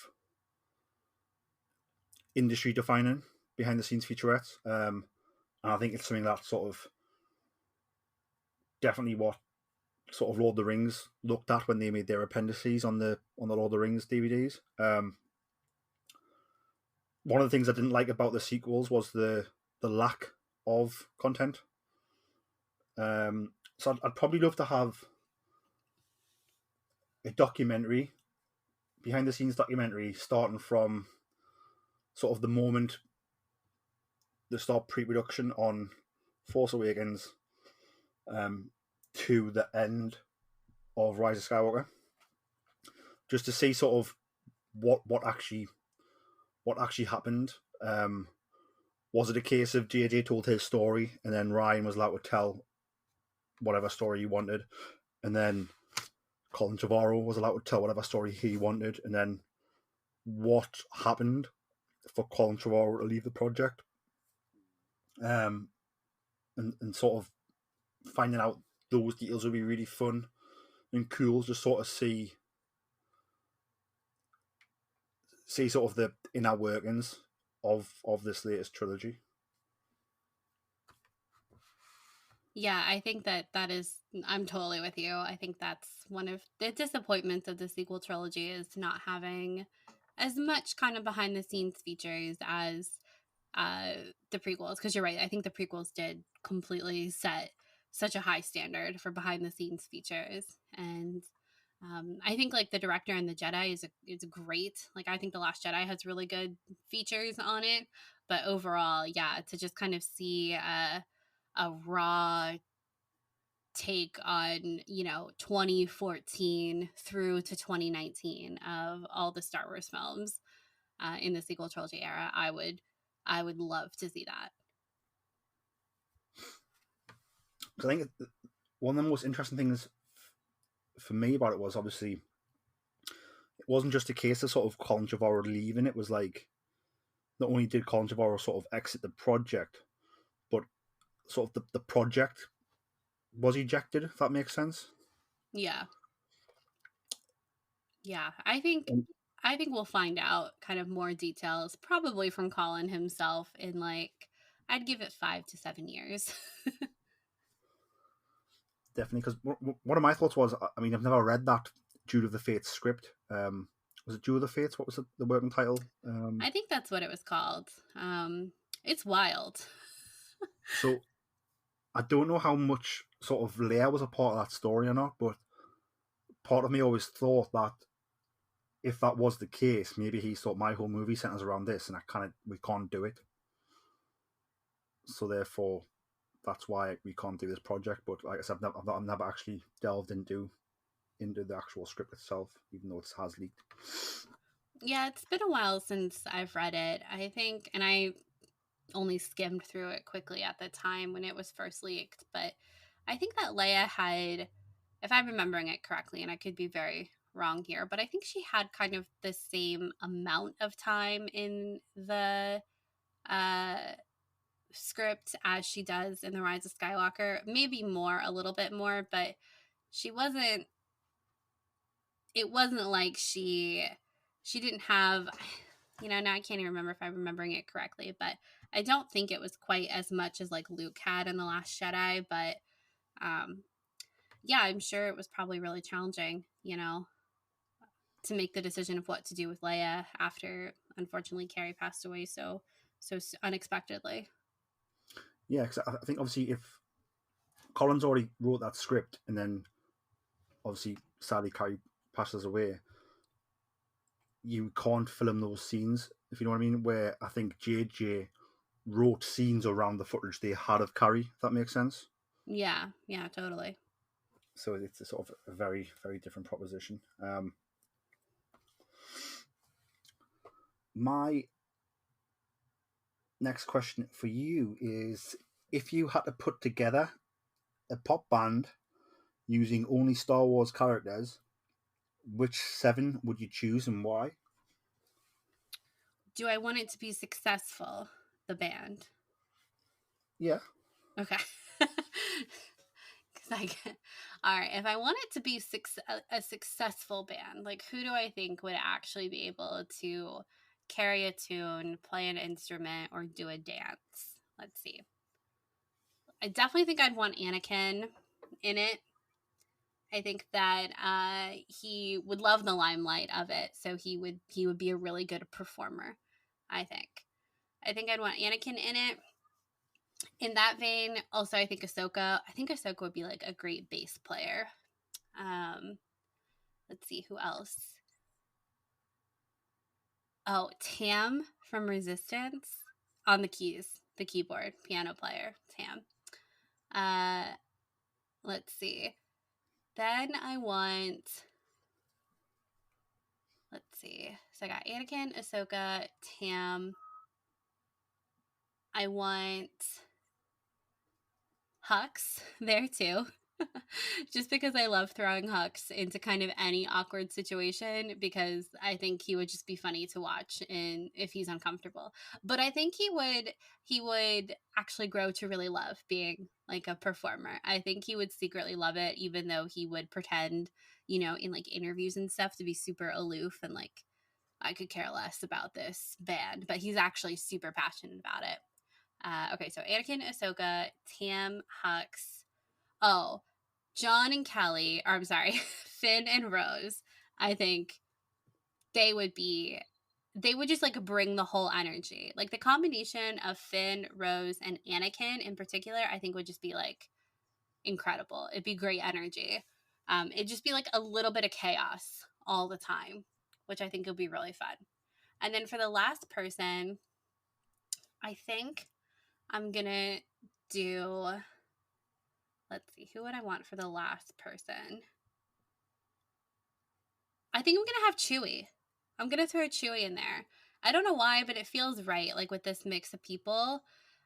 industry defining behind the scenes featurettes. And I think it's something that sort of definitely what sort of Lord of the Rings looked at when they made their appendices on the Lord of the Rings DVDs. One of the things I didn't like about the sequels was the lack of content. So I'd probably love to have a documentary, behind the scenes documentary, starting from sort of the moment they start pre-production on Force Awakens to the end of Rise of Skywalker, just to see sort of what actually happened. Was it a case of JJ told his story and then Ryan was allowed to tell whatever story he wanted, and then Colin Trevorrow was allowed to tell whatever story he wanted, and then what happened for Colin Trevorrow to leave the project, and sort of finding out those details would be really fun and cool to sort of see sort of the inner workings of this latest trilogy. Yeah, I think that is, I'm totally with you. I think that's one of the disappointments of the sequel trilogy, is not having as much kind of behind the scenes features as the prequels. Because you're right, I think the prequels did completely set such a high standard for behind the scenes features. And I think like the director and the Jedi is great. Like I think the Last Jedi has really good features on it, but overall, yeah, to just kind of see a raw take on 2014 through to 2019 of all the Star Wars films in the sequel trilogy era, I would love to see that. I think one of the most interesting things for me about it was, obviously, it wasn't just a case of sort of Colin Trevorrow leaving. It was like, not only did Colin Trevorrow sort of exit the project, but sort of the project was ejected, if that makes sense. Yeah. I think we'll find out kind of more details, probably from Colin himself, in like, I'd give it 5 to 7 years. Definitely, because one of my thoughts was, I mean, I've never read that Duel of the Fates script. Was it Duel of the Fates? What was the working title? I think that's what it was called. It's wild. So I don't know how much sort of Leia was a part of that story or not, but part of me always thought that if that was the case, maybe he thought my whole movie centers around this, and we can't do it. So therefore, that's why we can't do this project. But like I said, I've never actually delved into the actual script itself, even though it has leaked. Yeah, it's been a while since I've read it, I think, and I only skimmed through it quickly at the time when it was first leaked. But I think that Leia had, if I'm remembering it correctly, and I could be very wrong here, but I think she had kind of the same amount of time in the script as she does in The Rise of Skywalker. Maybe more, a little bit more, but she wasn't, it wasn't like she didn't have, now I can't even remember if I'm remembering it correctly, but I don't think it was quite as much as like Luke had in The Last Jedi, but yeah, I'm sure it was probably really challenging, to make the decision of what to do with Leia after, unfortunately, Carrie passed away so unexpectedly. Yeah, because I think obviously if Collins already wrote that script and then obviously sadly Carrie passes away, you can't film those scenes, if you know what I mean, where I think JJ wrote scenes around the footage they had of Carrie, if that makes sense. Yeah, totally. So it's a sort of a very, very different proposition. My next question for you is, if you had to put together a pop band using only Star Wars characters, which 7 would you choose and why? Do I want it to be successful, the band? Yeah. Okay. All right, if I want it to be a successful band, like who do I think would actually be able to carry a tune, play an instrument, or do a dance? Let's see. I definitely think I'd want Anakin in it. I think that he would love the limelight of it, so he would be a really good performer. I think I'd want Anakin in it. In that vein, also I think Ahsoka. I think Ahsoka would be like a great bass player. Let's see who else. Oh, Tam from Resistance on the keys, the keyboard, piano player, Tam. Let's see. Then I want. Let's see. So I got Anakin, Ahsoka, Tam. I want Hux there too. Just because I love throwing Hux into kind of any awkward situation, because I think he would just be funny to watch and if he's uncomfortable. But I think he would actually grow to really love being like a performer. I think he would secretly love it, even though he would pretend, in like interviews and stuff, to be super aloof and like, I could care less about this band, but he's actually super passionate about it. Okay, so Anakin, Ahsoka, Tam, Hux. Oh, John and Kelly, or I'm sorry, Finn and Rose. I think they would just like bring the whole energy. Like the combination of Finn, Rose, and Anakin in particular, I think would just be like incredible. It'd be great energy. It'd just be like a little bit of chaos all the time, which I think would be really fun. And then for the last person, I think I'm gonna do. Let's see, who would I want for the last person? I think I'm gonna have Chewie. I'm gonna throw Chewie in there. I don't know why, but it feels right. Like with this mix of people,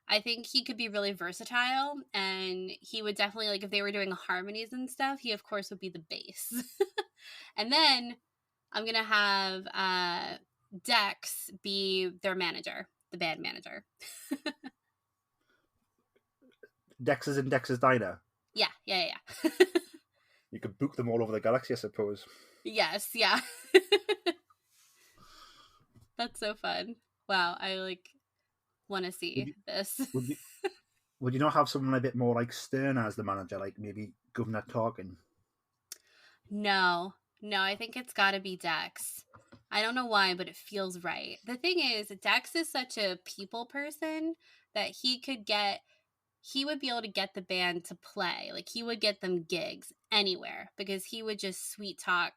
I think he could be really versatile, and he would definitely, like if they were doing harmonies and stuff, he of course would be the bass. And then I'm gonna have Dex be their manager, the band manager. Dex's and Dex's Diner. Yeah. You could book them all over the galaxy, I suppose. Yes, yeah. That's so fun. Wow, I like want to see this. Would you not have someone a bit more like stern as the manager, like maybe Governor Tarkin? No, I think it's got to be Dex. I don't know why, but it feels right. The thing is, Dex is such a people person that he would be able to get the band to play. Like he would get them gigs anywhere because he would just sweet talk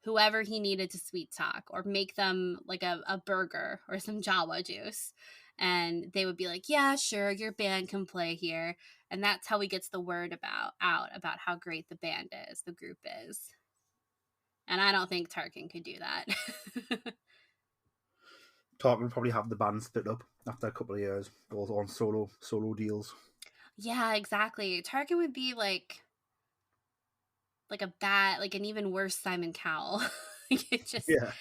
whoever he needed to sweet talk or make them like a burger or some Jawa juice. And they would be like, yeah, sure, your band can play here. And that's how he gets the word out about how great the band is, the group is. And I don't think Tarkin could do that. Tarkin would probably have the band split up after a couple of years, go on solo deals. Yeah, exactly. Tarkin would be like an even worse Simon Cowell. It just, Yeah.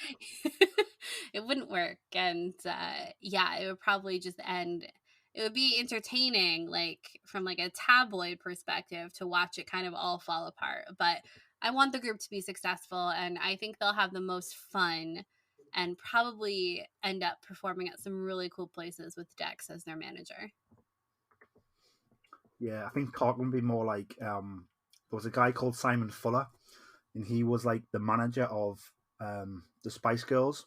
it wouldn't work. And yeah, it would probably just end. It would be entertaining, like from like a tabloid perspective, to watch it kind of all fall apart. But I want the group to be successful, and I think they'll have the most fun and probably end up performing at some really cool places with Dex as their manager. Yeah, I think Tarkin would be more like there was a guy called Simon Fuller, and he was like the manager of the Spice Girls,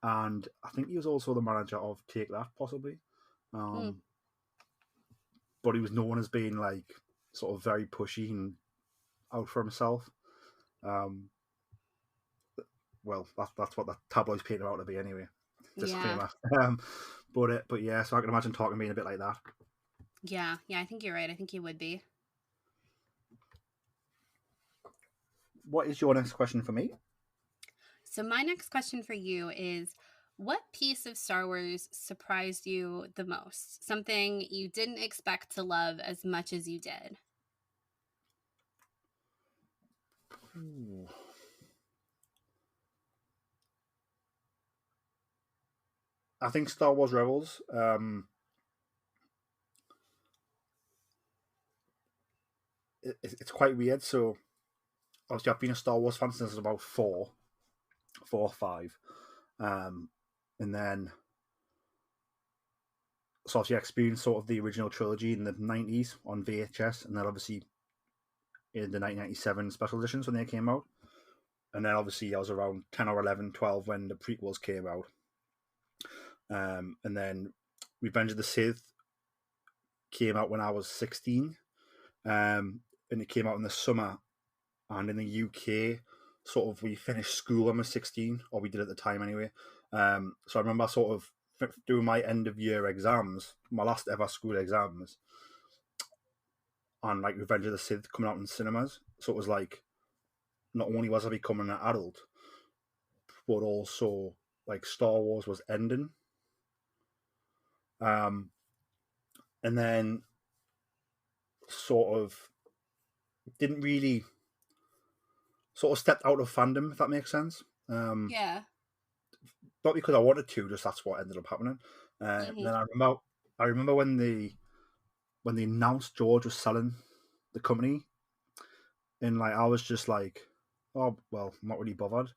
and I think he was also the manager of Take That, possibly. Um, but he was known as being like sort of very pushy and out for himself. Well, that's what the tabloids paint him out to be anyway. Yeah. Disclaimer. But yeah, so I can imagine Tarkin being a bit like that. Yeah, I think you're right. I think he would be. What is your next question for me? So my next question for you is, what piece of Star Wars surprised you the most? Something you didn't expect to love as much as you did? Ooh. I think Star Wars Rebels. It's quite weird. So obviously, I've been a Star Wars fan since I was about four or five, and then so obviously I experienced sort of the original trilogy in the 90s on VHS, and then obviously in the 1997 special editions when they came out, and then obviously I was around 10 or 11, 12 when the prequels came out, and then Revenge of the Sith came out when I was 16, and it came out in the summer, and in the UK, sort of we finished school when we were 16, or we did at the time anyway. So I remember sort of doing my end of year exams, my last ever school exams, and like Revenge of the Sith coming out in cinemas. So it was like, not only was I becoming an adult, but also like Star Wars was ending. And then sort of didn't really sort of stepped out of fandom, if that makes sense. Yeah. Not because I wanted to, just that's what ended up happening. Then I remember when they announced George was selling the company, and like I was just like, oh well, I'm not really bothered.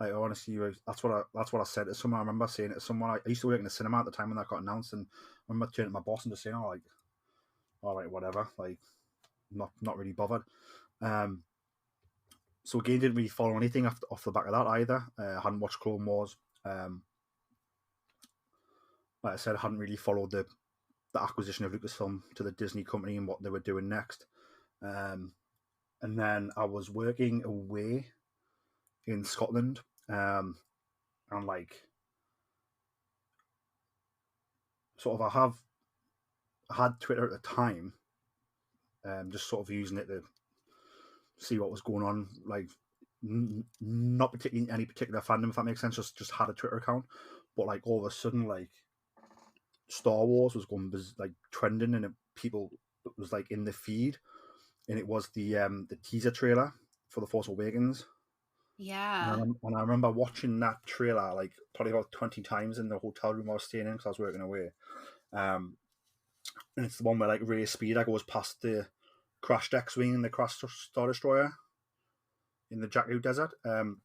Like honestly, that's what I said to someone. I remember saying it to someone. I used to work in the cinema at the time when that got announced, and I remember turning to my boss and just saying, "Oh, like, all right, whatever." Like, not really bothered. So again, didn't really follow anything off the back of that either. I hadn't watched Clone Wars. Like I said, I hadn't really followed the acquisition of Lucasfilm to the Disney company and what they were doing next. And then I was working away in Scotland, and like sort of I had Twitter at the time, just sort of using it to see what was going on. Like not particularly any particular fandom, if that makes sense. Just had a Twitter account, but like all of a sudden, like Star Wars was going like trending, and people it was like in the feed, and it was the teaser trailer for The Force Awakens. Yeah. And I remember watching that trailer like probably about 20 times in the hotel room I was staying in because I was working away. And it's the one where like Rey Speeder goes past the crashed X-wing and the crashed Star Destroyer in the Jakku Desert. And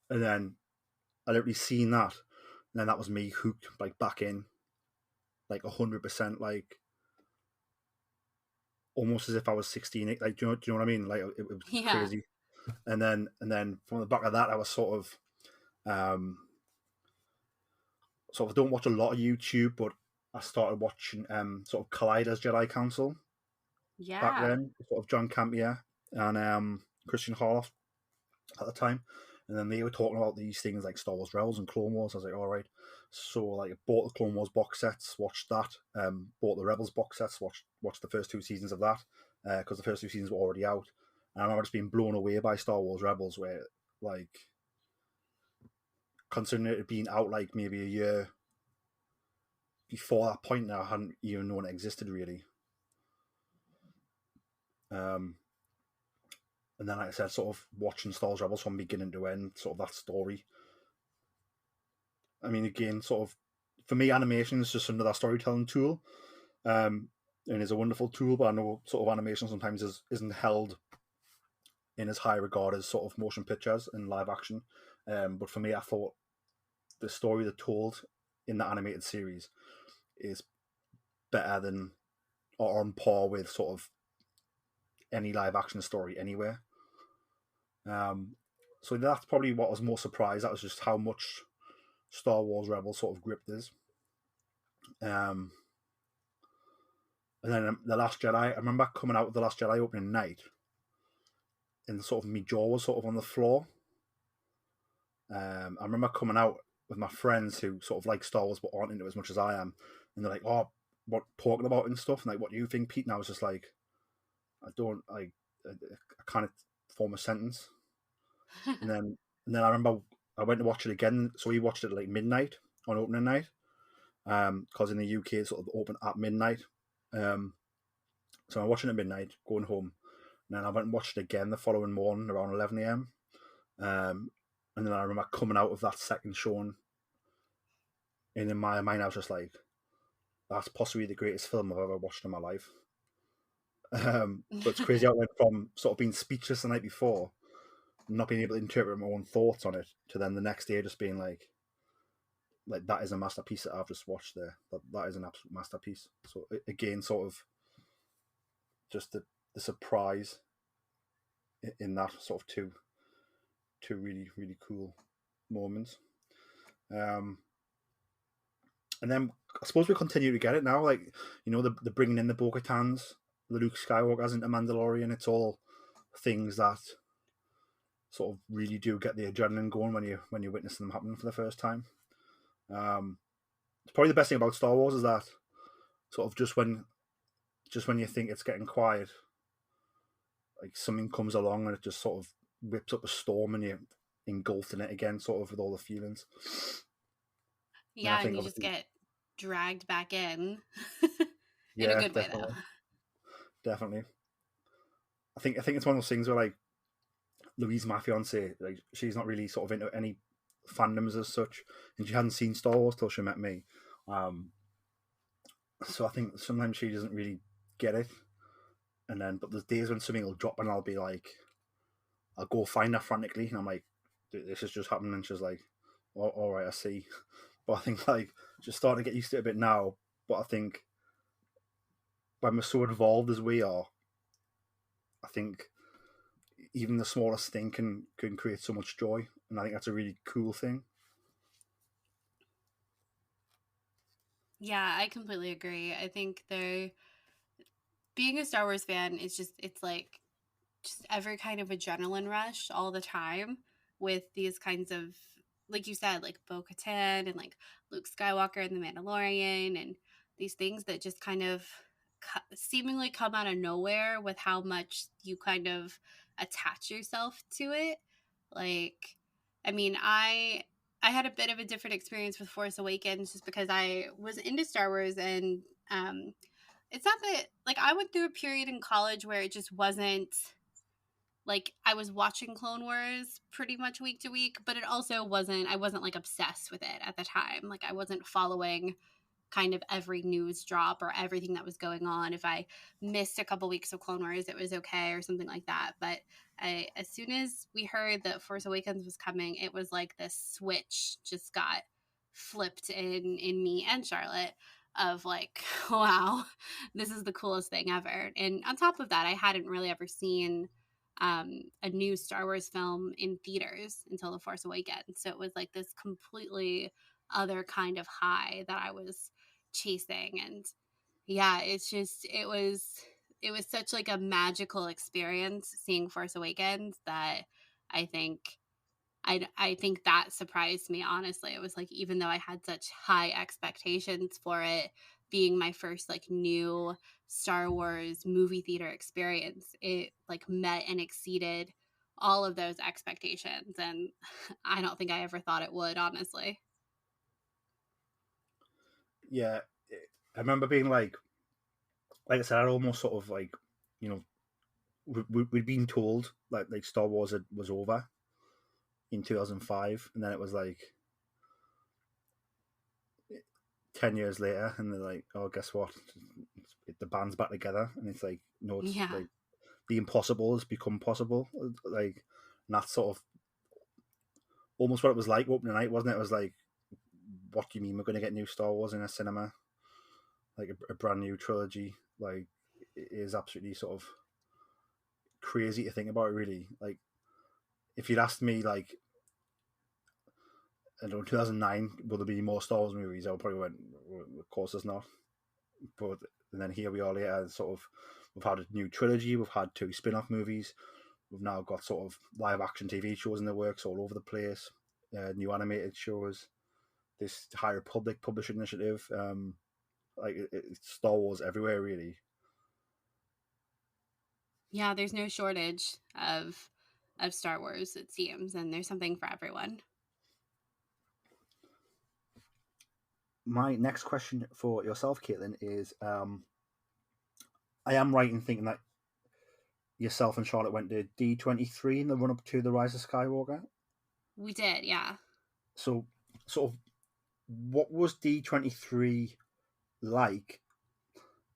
then I literally seen that, and then that was me hooked like back in, like 100%, like almost as if I was 16. Like, do you know what I mean? Like it was Yeah. crazy. And then from the back of that, I was sort of don't watch a lot of YouTube, but I started watching sort of Collider's Jedi Council back Yeah. then, sort of John Campea and Christian Harloff at the time. And then they were talking about these things like Star Wars Rebels and Clone Wars. I was like, all right. So like I bought the Clone Wars box sets, watched that, bought the Rebels box sets, watched the first two seasons of that, because the first two seasons were already out. And I remember just being blown away by Star Wars Rebels, where like considering it had been out like maybe a year before that point, now I hadn't even known it existed really. And then, like I said, sort of watching Star Wars Rebels from beginning to end, sort of that story. I mean, again, sort of for me, animation is just another storytelling tool, and is a wonderful tool. But I know sort of animation sometimes isn't held in as high regard as sort of motion pictures and live action. But for me, I thought the story they told in the animated series is better than or on par with sort of any live action story anywhere. So that's probably what I was more surprised. That was just how much Star Wars Rebels sort of gripped us. And then the Last Jedi. I remember coming out with the Last Jedi opening night, and sort of my jaw was sort of on the floor. I remember coming out with my friends who sort of like Star Wars but aren't into it as much as I am, and they're like, "Oh, what talking about and stuff?" And like, "What do you think, Pete?" And I was just like, I can't form a sentence. And then I remember I went to watch it again. So we watched it at like midnight on opening night, because in the UK it's sort of open at midnight. So I'm watching it at midnight, going home, and then I went and watched it again the following morning around 11 a.m. And then I remember coming out of that second showing, and in my mind I was just like, "That's possibly the greatest film I've ever watched in my life." But it's crazy how it went from sort of being speechless the night before, not being able to interpret my own thoughts on it, to then the next day just being like that is a masterpiece that I've just watched there. That is an absolute masterpiece. So again, sort of just the surprise in that sort of two really really cool moments. And then I suppose we continue to get it now. Like, you know, the bringing in the Bo-Katans, the Luke Skywalkers into Mandalorian. It's all things that sort of really do get the adrenaline going when you witness them happening for the first time. It's probably the best thing about Star Wars is that sort of just when you think it's getting quiet, like something comes along and it just sort of whips up a storm and you're engulfed in it again, sort of with all the feelings. And I Yeah, and think you just obviously, get dragged back in in a yeah, good way though. definitely. I think it's one of those things where like Louise, my fiance, like she's not really sort of into any fandoms as such, and she hadn't seen Star Wars till she met me. So I think sometimes she doesn't really get it, and then but there's days when something will drop and I'll be like, I'll go find her frantically, and I'm like, this is just happening, and she's like, oh, all right, I see. But I think like she's starting to get used to it a bit now. But I think when we're so involved as we are, I think even the smallest thing can create so much joy, and I think that's a really cool thing. Yeah, I completely agree. I think being a Star Wars fan is it's like just every kind of adrenaline rush all the time with these kinds of, like you said, like Bo-Katan and like Luke Skywalker and the Mandalorian, and these things that just kind of seemingly come out of nowhere with how much you kind of attach yourself to it. Like, I mean, I had a bit of a different experience with Force Awakens just because I was into Star Wars, and it's not that, like, I went through a period in college where it just wasn't like I was watching Clone Wars pretty much week to week, but it also I wasn't like obsessed with it at the time. Like, I wasn't following kind of every news drop or everything that was going on. If I missed a couple weeks of Clone Wars, it was okay or something like that. But as soon as we heard that Force Awakens was coming, it was like this switch just got flipped in me and Charlotte of like, wow, this is the coolest thing ever. And on top of that, I hadn't really ever seen a new Star Wars film in theaters until The Force Awakens. So it was like this completely other kind of high that I was chasing. And yeah, it was such like a magical experience seeing Force Awakens that I think I think that surprised me, honestly. It was like, even though I had such high expectations for it being my first like new Star Wars movie theater experience, it like met and exceeded all of those expectations, and I don't think I ever thought it would, honestly. Yeah, I remember being like I said, I'd almost sort of like, you know, we'd been told like Star Wars was over in 2005, and then it was like 10 years later, and they're like, oh, guess what? The band's back together, and it's like, no, it's Yeah. like the impossible has become possible. Like, and that's sort of almost what it was like opening night, wasn't it? It was like, what do you mean we're going to get new Star Wars in a cinema? Like a brand new trilogy. Like, it is absolutely sort of crazy to think about, really. Like, if you'd asked me, like, I don't know, 2009, will there be more Star Wars movies? I would probably went, of course there's not. But and then here we are later, sort of, we've had a new trilogy, we've had 2 spin-off movies, we've now got sort of live action TV shows in the works all over the place, new animated shows, this High Republic publishing initiative, like it's Star Wars everywhere, really. Yeah, there's no shortage of Star Wars, it seems, and there's something for everyone. My next question for yourself, Caitlin, is I am right in thinking that yourself and Charlotte went to D23 in the run up to the Rise of Skywalker. We did, yeah. So, sort of, what was D23 like,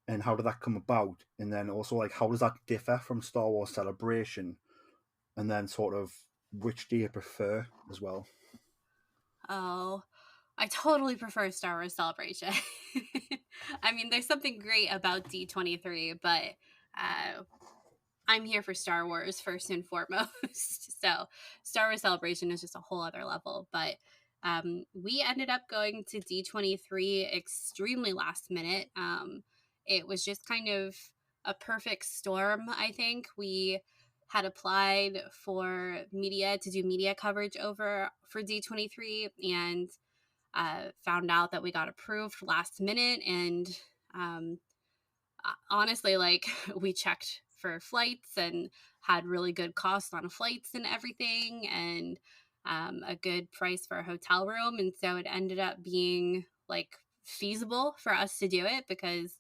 and how did that come about? And then also, like, how does that differ from Star Wars Celebration? And then, sort of, which do you prefer as well? Oh, I totally prefer Star Wars Celebration. I mean, there's something great about D23, but I'm here for Star Wars first and foremost. So Star Wars Celebration is just a whole other level. But we ended up going to D23 extremely last minute. It was just kind of a perfect storm, I think. We had applied for media to do media coverage over for D23 and found out that we got approved last minute. And honestly, like, we checked for flights and had really good costs on flights and everything, and a good price for a hotel room. And so it ended up being like feasible for us to do it because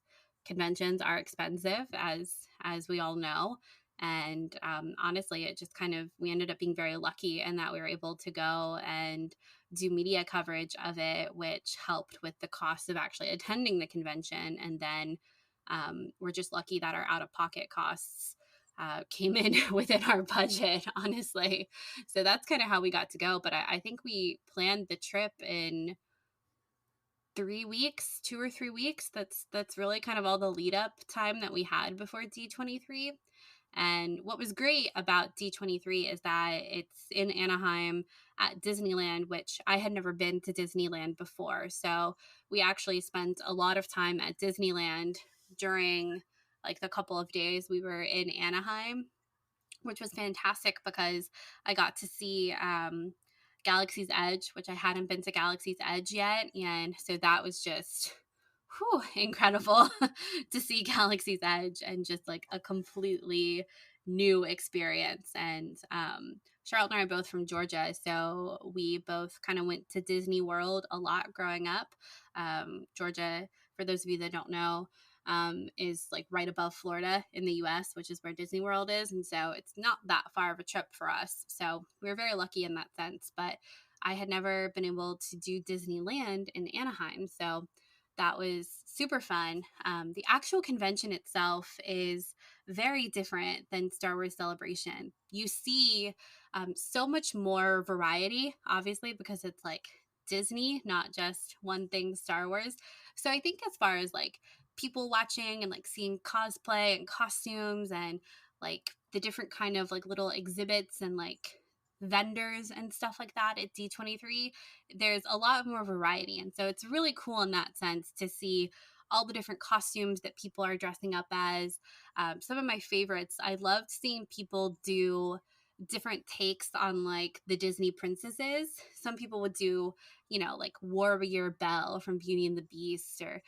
conventions are expensive, as we all know. And honestly, it just kind of, we ended up being very lucky in that we were able to go and do media coverage of it, which helped with the cost of actually attending the convention. And then we're just lucky that our out-of-pocket costs came in within our budget, honestly. So that's kind of how we got to go. But I think we planned the trip in 3 weeks, 2 or 3 weeks. That's really kind of all the lead up time that we had before D23. And what was great about D23 is that it's in Anaheim at Disneyland, which I had never been to Disneyland before. So we actually spent a lot of time at Disneyland during like the couple of days we were in Anaheim, which was fantastic because I got to see Galaxy's Edge, which I hadn't been to Galaxy's Edge yet. And so that was just incredible to see Galaxy's Edge and just like a completely new experience. And Charlotte and I are both from Georgia, so we both kind of went to Disney World a lot growing up. Georgia, for those of you that don't know, is like right above Florida in the US, which is where Disney World is. And so it's not that far of a trip for us. So we were very lucky in that sense. But I had never been able to do Disneyland in Anaheim. So that was super fun. The actual convention itself is very different than Star Wars Celebration. You see so much more variety, obviously, because it's like Disney, not just one thing Star Wars. So I think as far as like people watching and like seeing cosplay and costumes and like the different kind of like little exhibits and like vendors and stuff like that at D23, there's a lot more variety. And so it's really cool in that sense to see all the different costumes that people are dressing up as. Some of my favorites, I loved seeing people do different takes on like the Disney princesses. Some people would do, like Warrior Belle from Beauty and the Beast, or,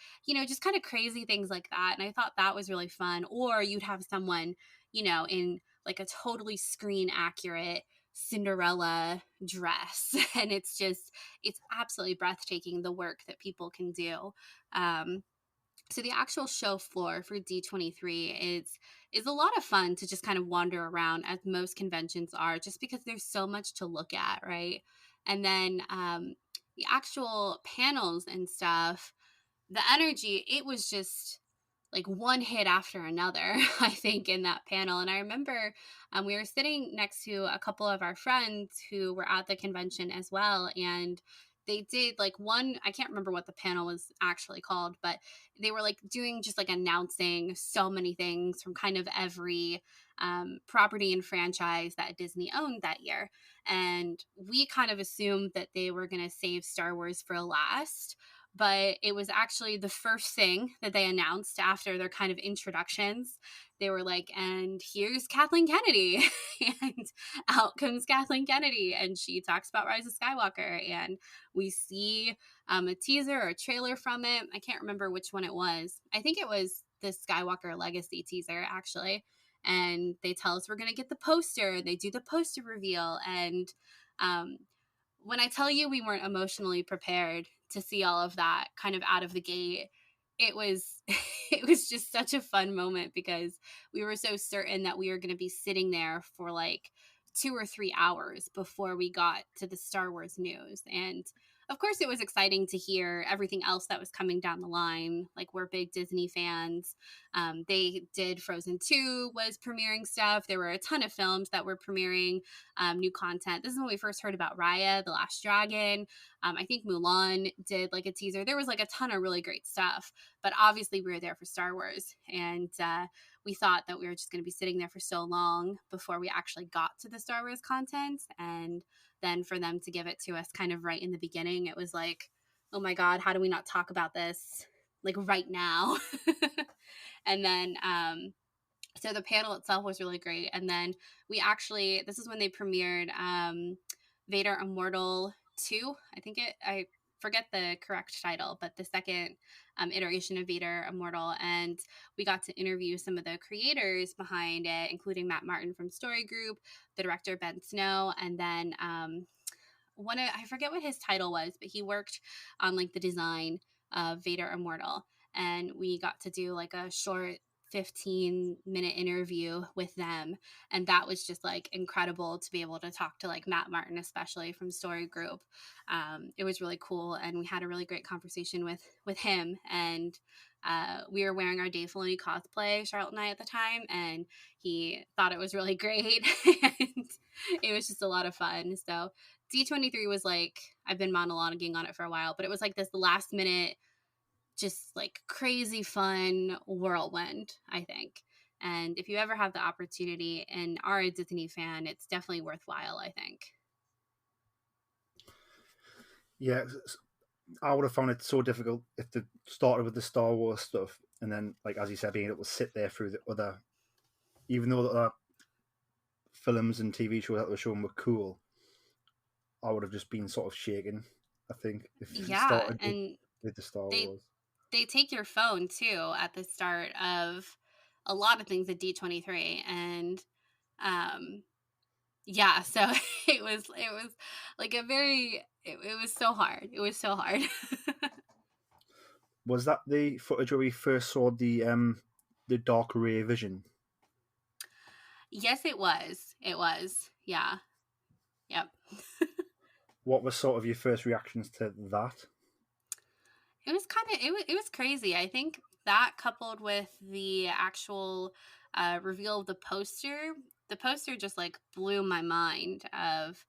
just kind of crazy things like that. And I thought that was really fun. Or you'd have someone, in like a totally screen accurate Cinderella dress. And it's absolutely breathtaking, the work that people can do. So the actual show floor for D23 is a lot of fun to just kind of wander around, as most conventions are, just because there's so much to look at, right? And then the actual panels and stuff, the energy, it was just like one hit after another, I think, in that panel. And I remember we were sitting next to a couple of our friends who were at the convention as well. And they did like one, I can't remember what the panel was actually called, but they were like doing just like announcing so many things from kind of every property and franchise that Disney owned that year. And we kind of assumed that they were going to save Star Wars for last, but it was actually the first thing that they announced after their kind of introductions. They were like, and here's Kathleen Kennedy. And out comes Kathleen Kennedy, and she talks about Rise of Skywalker. And we see a teaser or a trailer from it. I can't remember which one it was. I think it was the Skywalker Legacy teaser, actually. And they tell us we're going to get the poster. They do the poster reveal. And when I tell you we weren't emotionally prepared to see all of that kind of out of the gate, it was it was just such a fun moment because we were so certain that we were going to be sitting there for like 2 or 3 hours before we got to the Star Wars news. And of course it was exciting to hear everything else that was coming down the line. Like, we're big Disney fans. They did Frozen 2 was premiering stuff. There were a ton of films that were premiering new content. This is when we first heard about Raya, the Last Dragon. I think Mulan did like a teaser. There was like a ton of really great stuff, but obviously we were there for Star Wars. And we thought that we were just going to be sitting there for so long before we actually got to the Star Wars content. And then for them to give it to us kind of right in the beginning, it was like, oh my God, how do we not talk about this like right now? And then, so the panel itself was really great. And then we actually, this is when they premiered Vader Immortal 2. I forget the correct title, but the second iteration of Vader Immortal. And we got to interview some of the creators behind it, including Matt Martin from Story Group, the director Ben Snow, and then I forget what his title was, but he worked on like the design of Vader Immortal. And we got to do like a short 15-minute interview with them, and that was just like incredible to be able to talk to like Matt Martin, especially from Story Group. It was really cool, and we had a really great conversation with him. And we were wearing our Dave Filoni cosplay, Charlotte and I, at the time, and he thought it was really great. And it was just a lot of fun. So D23 was like, I've been monologuing on it for a while, but it was like this last minute, just like crazy fun whirlwind, I think. And if you ever have the opportunity and are a Disney fan, it's definitely worthwhile, I think. Yeah, I would have found it so difficult if they started with the Star Wars stuff and then, like as you said, being able to sit there through the other, even though the other films and TV shows that they were showing were cool, I would have just been sort of shaken, I think, if you started with the Star Wars. They take your phone too at the start of a lot of things at D23, and yeah, so it was like it was so hard. It was so hard. Was that the footage where we first saw the dark ray vision? Yes, it was. It was. Yeah. Yep. What was sort of your first reactions to that? It was kind of it was crazy. I think that coupled with the actual reveal of the poster just like blew my mind. Of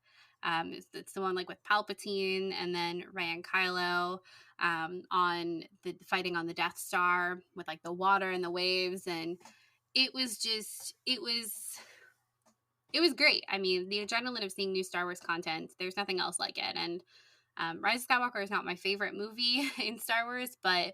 it's the one like with Palpatine and then Rey and Kylo on the fighting on the Death Star with like the water and the waves, and it was great. I mean, the adrenaline of seeing new Star Wars content, there's nothing else like it. And Rise of Skywalker is not my favorite movie in Star Wars, but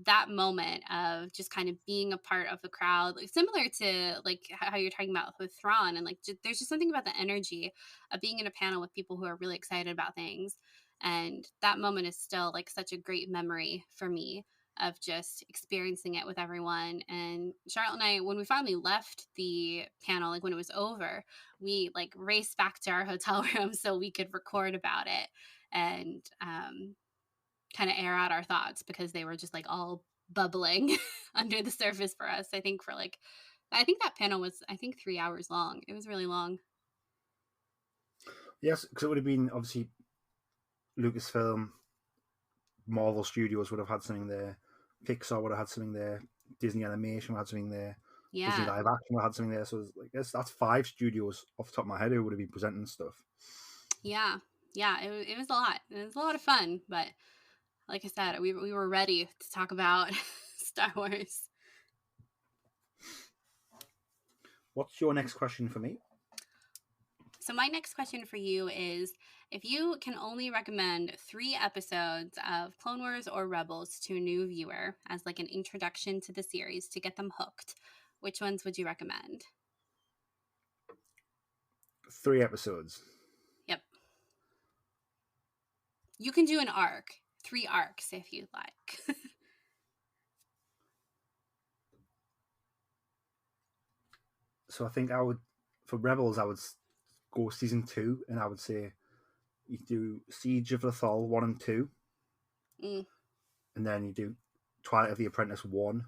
that moment of just kind of being a part of the crowd, like similar to like how you're talking about with Thrawn, and like there's just something about the energy of being in a panel with people who are really excited about things. And that moment is still like such a great memory for me of just experiencing it with everyone. And Charlotte and I, when we finally left the panel, like when it was over, we like raced back to our hotel room so we could record about it and kind of air out our thoughts, because they were just like all bubbling under the surface for us. I think that panel was 3 hours long. It was really long. Yes, because it would have been obviously Lucasfilm, Marvel Studios would have had something there, Pixar would have had something there, Disney Animation had something there. Disney Yeah. Live Action had something there. So I guess that's 5 studios off the top of my head who would have been presenting stuff. Yeah. Yeah. It was a lot. It was a lot of fun. But like I said, we were ready to talk about Star Wars. What's your next question for me? So my next question for you is, if you can only recommend 3 episodes of Clone Wars or Rebels to a new viewer as like an introduction to the series to get them hooked, which ones would you recommend? 3 episodes. Yep. You can do an arc, 3 arcs if you'd like. So I think I would, for Rebels, I would go season 2, and I would say you do Siege of Lothal 1 and 2, Mm. and then you do Twilight of the Apprentice 1.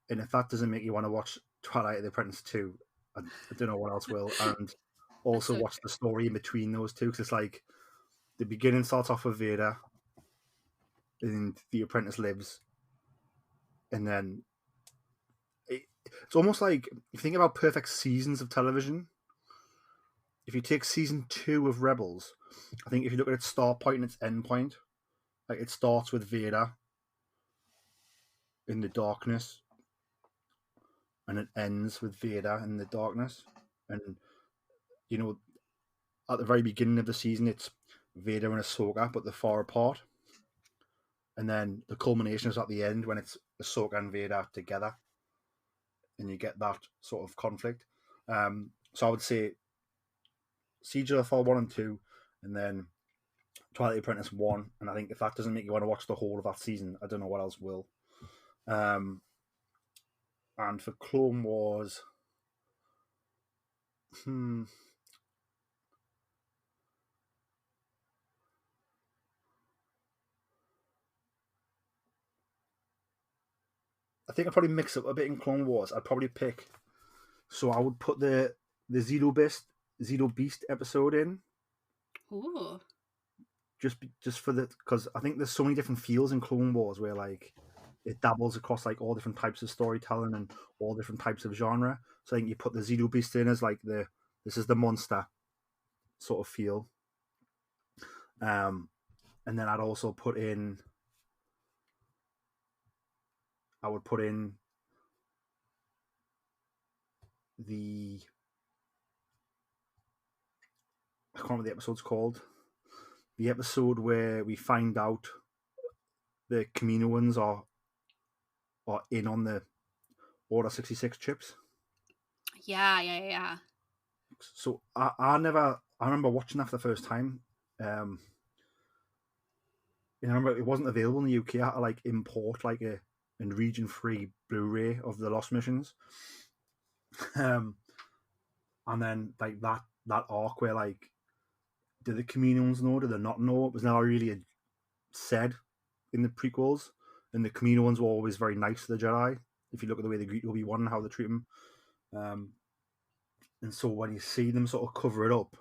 And if that doesn't make you want to watch Twilight of the Apprentice 2, I don't know what else will. And also so watch the story in between those two, because it's like the beginning starts off with Vader, and the Apprentice lives, and then it's almost like, if you think about perfect seasons of television, if you take season 2 of Rebels, I think if you look at its start point and its end point, like it starts with Vader in the darkness, and it ends with Vader in the darkness. And you know, at the very beginning of the season, it's Vader and Ahsoka, but they're far apart. And then the culmination is at the end when it's Ahsoka and Vader together, and you get that sort of conflict. So I would say Siege of the Fall 1 and 2, and then Twilight Apprentice 1. And I think if that doesn't make you want to watch the whole of that season, I don't know what else will. And for Clone Wars, I think I'd probably mix up a bit in Clone Wars. I'd probably pick. So I would put the Zito Beast episode in. Ooh. Just for the, because I think there's so many different feels in Clone Wars where like it dabbles across like all different types of storytelling and all different types of genre. So I think you put the Zito Beast in as like this is the monster sort of feel. And then I'd also put in. I would put in the. I can't remember the episode's called. The episode where we find out the Kaminoans are in on the Order 66 chips. Yeah. So I remember watching that for the first time. And I remember it wasn't available in the UK. I had to like import like a region free Blu-ray of the Lost Missions. And then like that arc where like, do the Kaminoans know? Do they not know? It was never really said in the prequels. And the Kaminoans were always very nice to the Jedi. If you look at the way they greet Obi-Wan and how they treat him. And so when you see them sort of cover it up,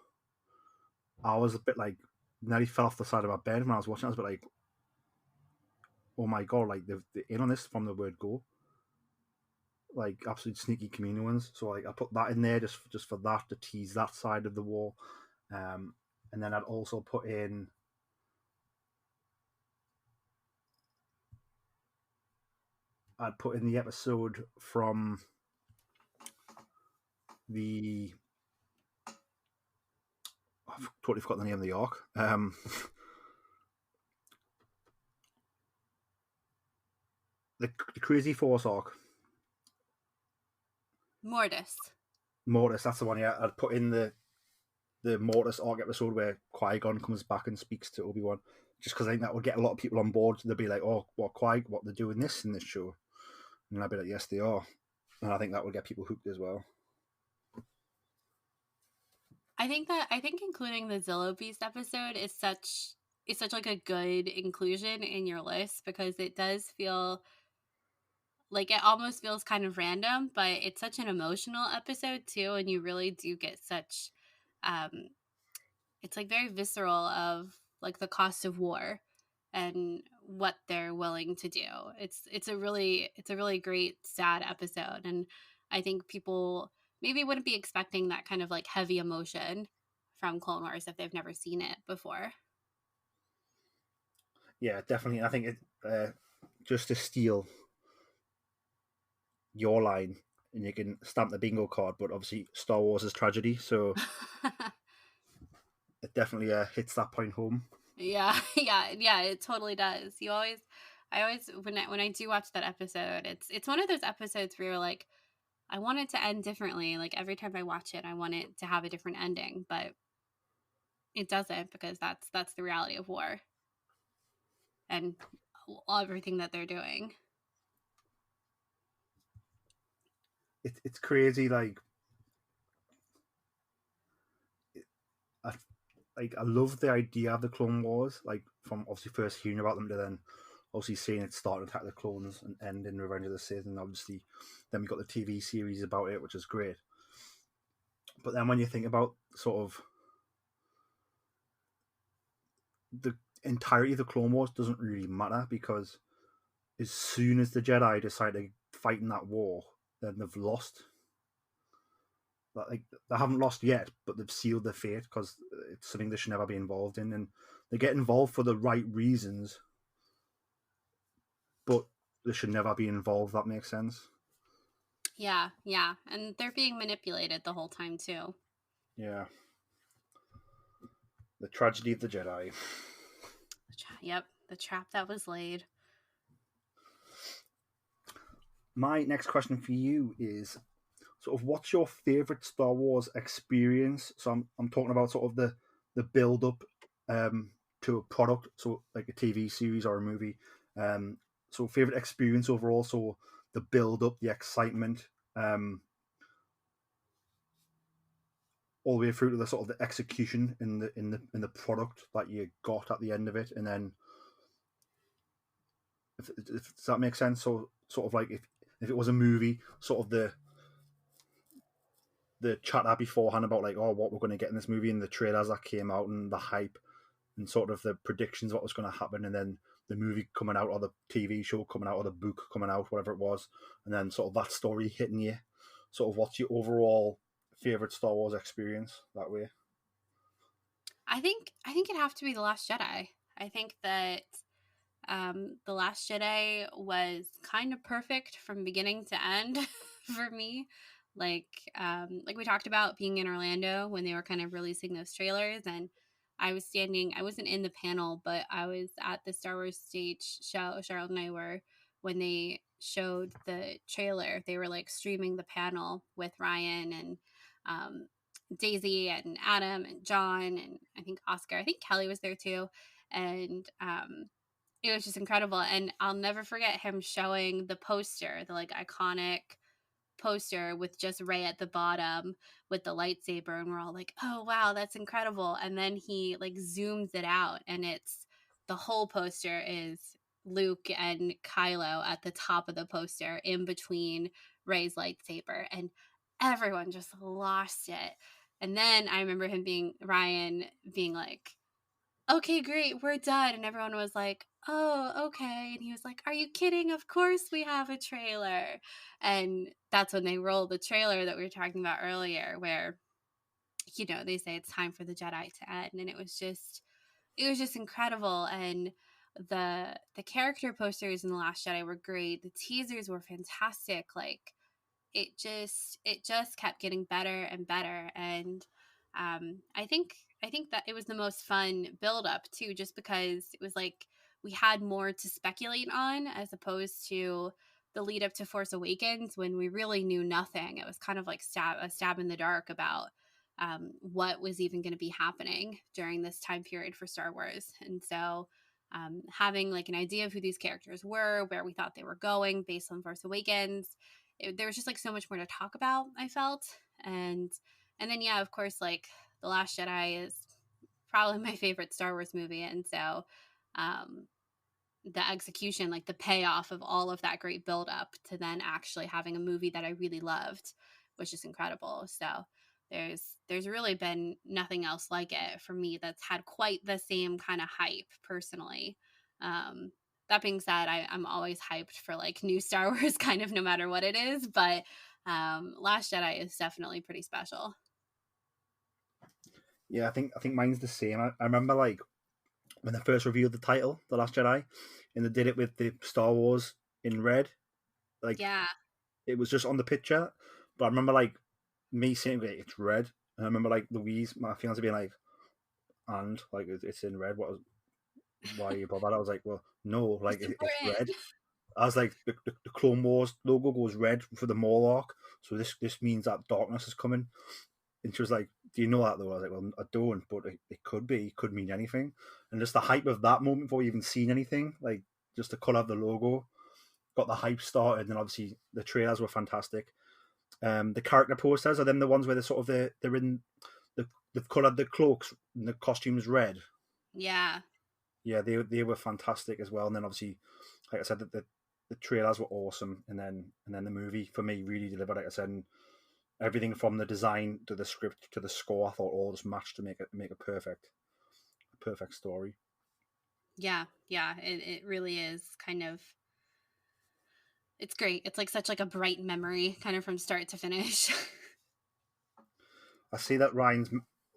I was a bit like, nearly fell off the side of my bed when I was watching. I was a bit like, oh my god, like they're in on this from the word go. Like absolute sneaky Kaminoans. So like I put that in there just for that, to tease that side of the war. And then I'd also put in the episode from the. I've totally forgot the name of the arc. The Crazy Force arc. Mortis. That's the one. Yeah, I'd put in the Mortis arc episode where Qui-Gon comes back and speaks to Obi-Wan, just because I think that would get a lot of people on board. They'll be like, "Oh, what they're doing this in this show," and I'd be like, "Yes, they are," and I think that would get people hooked as well. I think including the Zillow Beast episode is such like a good inclusion in your list, because it does feel like, it almost feels kind of random, but it's such an emotional episode too, and you really do get such it's like very visceral of like the cost of war and what they're willing to do. It's a really great sad episode, and I think people maybe wouldn't be expecting that kind of like heavy emotion from Clone Wars if they've never seen it before. Yeah, definitely. I think just to steal your line, and you can stamp the bingo card, but obviously Star Wars is tragedy, so it definitely hits that point home. Yeah, yeah, it totally does. I always when I do watch that episode, it's one of those episodes where you're like, I want it to end differently. Like every time I watch it, I want it to have a different ending, but it doesn't, because that's the reality of war and everything that they're doing. It's crazy. I I love the idea of the Clone Wars. Like from obviously first hearing about them to then obviously seeing it start Attack of the Clones and end in Revenge of the Sith, and obviously then we got the TV series about it, which is great. But then when you think about sort of the entirety of the Clone Wars, doesn't really matter, because as soon as the Jedi decide to fight in that war, then they've lost. Like they haven't lost yet, but they've sealed their fate, because it's something they should never be involved in, and they get involved for the right reasons, but they should never be involved. That makes sense. Yeah, and they're being manipulated the whole time too. Yeah, the tragedy of the Jedi. Yep, the trap that was laid. My next question for you is sort of what's your favorite Star Wars experience? So I'm talking about sort of the build up to a product, so like a TV series or a movie. So favorite experience overall. So the build up, the excitement, all the way through to the sort of the execution in the product that you got at the end of it, and then if does that make sense? So sort of like if it was a movie, sort of the chatter beforehand about like, oh, what we're going to get in this movie, and the trailers that came out, and the hype, and sort of the predictions what was going to happen, and then the movie coming out, or the TV show coming out, or the book coming out, whatever it was, and then sort of that story hitting you. Sort of what's your overall favorite Star Wars experience that way? I think it'd have to be The Last Jedi. I think that The Last Jedi was kind of perfect from beginning to end for me. Like we talked about being in Orlando when they were kind of releasing those trailers, and I wasn't in the panel, but I was at the Star Wars stage show. Charlotte and I were, when they showed the trailer. They were like streaming the panel with Ryan and um, Daisy and Adam and John, and I think Oscar. I think Kelly was there too. And it was just incredible. And I'll never forget him showing the poster, the like iconic poster with just Rey at the bottom with the lightsaber, and we're all like, oh wow, that's incredible. And then he like zooms it out, and it's the whole poster is Luke and Kylo at the top of the poster in between Rey's lightsaber, and everyone just lost it. And then I remember Ryan being like, okay, great, we're done. And everyone was like, oh, okay. And he was like, are you kidding? Of course we have a trailer. And that's when they rolled the trailer that we were talking about earlier, where, they say it's time for the Jedi to end. And it was just incredible. And the character posters in The Last Jedi were great. The teasers were fantastic. Like, it just kept getting better and better. And I think that it was the most fun build up too, just because it was like we had more to speculate on, as opposed to the lead up to Force Awakens, when we really knew nothing. It was kind of like a stab in the dark about what was even going to be happening during this time period for Star Wars. And so having like an idea of who these characters were, where we thought they were going based on Force Awakens, there was just like so much more to talk about, I felt. And then yeah, of course, like The Last Jedi is probably my favorite Star Wars movie. And so the execution, like the payoff of all of that great build up to then actually having a movie that I really loved, was just incredible. So there's really been nothing else like it for me that's had quite the same kind of hype personally. that being said, I'm always hyped for like new Star Wars, kind of no matter what it is. But Last Jedi is definitely pretty special. Yeah, I think mine's the same. I remember like when they first revealed the title, The Last Jedi, and they did it with the Star Wars in red. Like Yeah, it was just on the picture, but I remember like me saying like, it's red, and I remember like Louise, my fiance, being like, and like it's in red. Why are you bothered? I was like, well, no, like it's it's important. red. I was like, the Clone Wars logo goes red for the Morlock, so this means that darkness is coming. And she was like, "Do you know that though?" I was like, "Well, I don't, but it could be. It could mean anything." And just the hype of that moment before you even seen anything, like just the colour of the logo, got the hype started. And then obviously the trailers were fantastic. The character posters are them the ones where they're in they've coloured the cloaks and the costumes red. Yeah, Yeah, they were fantastic as well. And then obviously, like I said, the trailers were awesome. And then the movie for me really delivered. Like I said, and everything from the design to the script to the score, I thought all just matched to make a perfect story. yeah, yeah. It really is kind of. It's great. It's like such like a bright memory, kind of from start to finish. I see that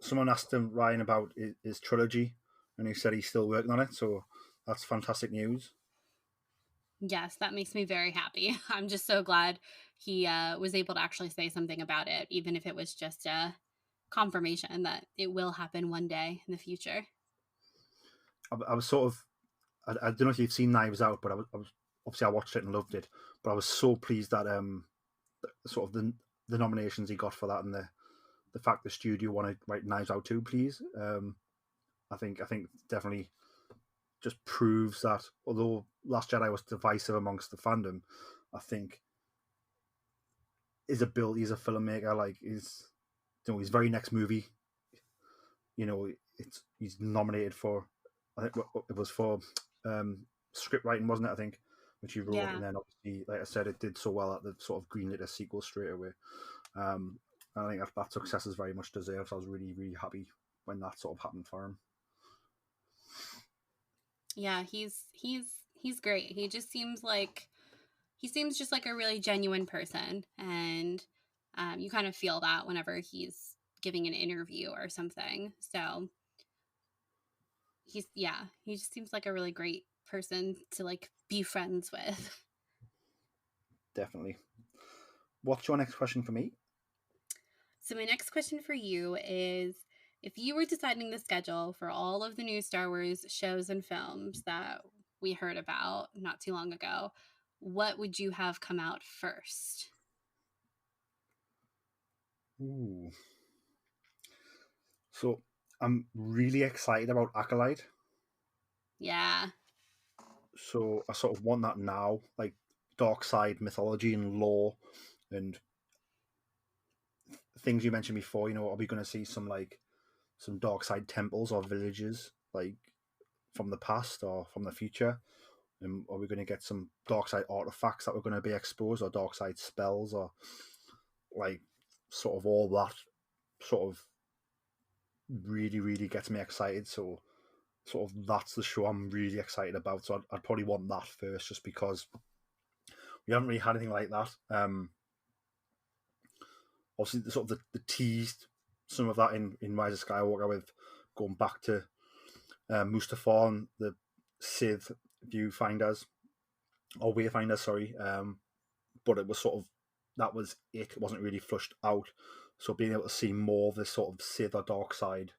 someone asked him Ryan about his trilogy, and he said he's still working on it. So that's fantastic news. Yes, that makes me very happy. I'm just so glad he was able to actually say something about it, even if it was just a confirmation that it will happen one day in the future. I was sort of I don't know if you've seen Knives Out, but I was obviously I watched it and loved it. But I was so pleased that sort of the nominations he got for that, and the fact the studio wanted to write Knives Out too, please. I think definitely just proves that although Last Jedi was divisive amongst the fandom, I think his ability as a filmmaker, like his very next movie, he's nominated for. I think it was for script writing, wasn't it? I think which he wrote, Yeah. and then obviously, like I said, it did so well that they sort of greenlit a sequel straight away. I think that success is very much deserved. So I was really, really happy when that sort of happened for him. Yeah, he's great. He seems just like a really genuine person, and you kind of feel that whenever he's giving an interview or something. So he just seems like a really great person to like be friends with. Definitely. What's your next question for me? So my next question for you is, if you were deciding the schedule for all of the new Star Wars shows and films that we heard about not too long ago, what would you have come out first? Ooh. So I'm really excited about Acolyte. Yeah. So I sort of want that now, like dark side mythology and lore and things you mentioned before. Are we going to see some dark side temples or villages like from the past or from the future? And are we going to get some dark side artifacts that are going to be exposed, or dark side spells, or like sort of all that sort of really, really gets me excited. So sort of that's the show I'm really excited about. So I'd probably want that first, just because we haven't really had anything like that. Obviously, the sort of the teased some of that in Rise of Skywalker with going back to Mustafar and the Sith viewfinders or wayfinders, sorry. But it was sort of that was it. It wasn't really flushed out. So being able to see more of this sort of Sith or dark side,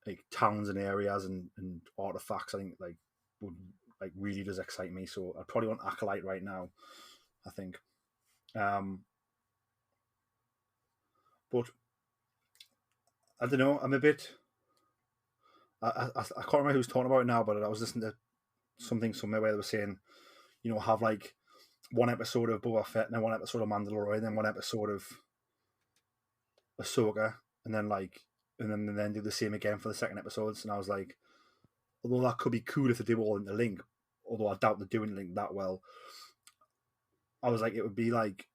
like towns and areas and artifacts, I think would really does excite me. So I'd probably want Acolyte right now, I think. But I don't know. I'm a bit. I can't remember who's talking about it now, but I was listening to something somewhere where they were saying, have like one episode of Boba Fett and then one episode of Mandalorian, and then one episode of Ahsoka, and then do the same again for the second episodes. And I was like, although that could be cool if they do all interlink, although I doubt they're doing link that well. I was like, it would be like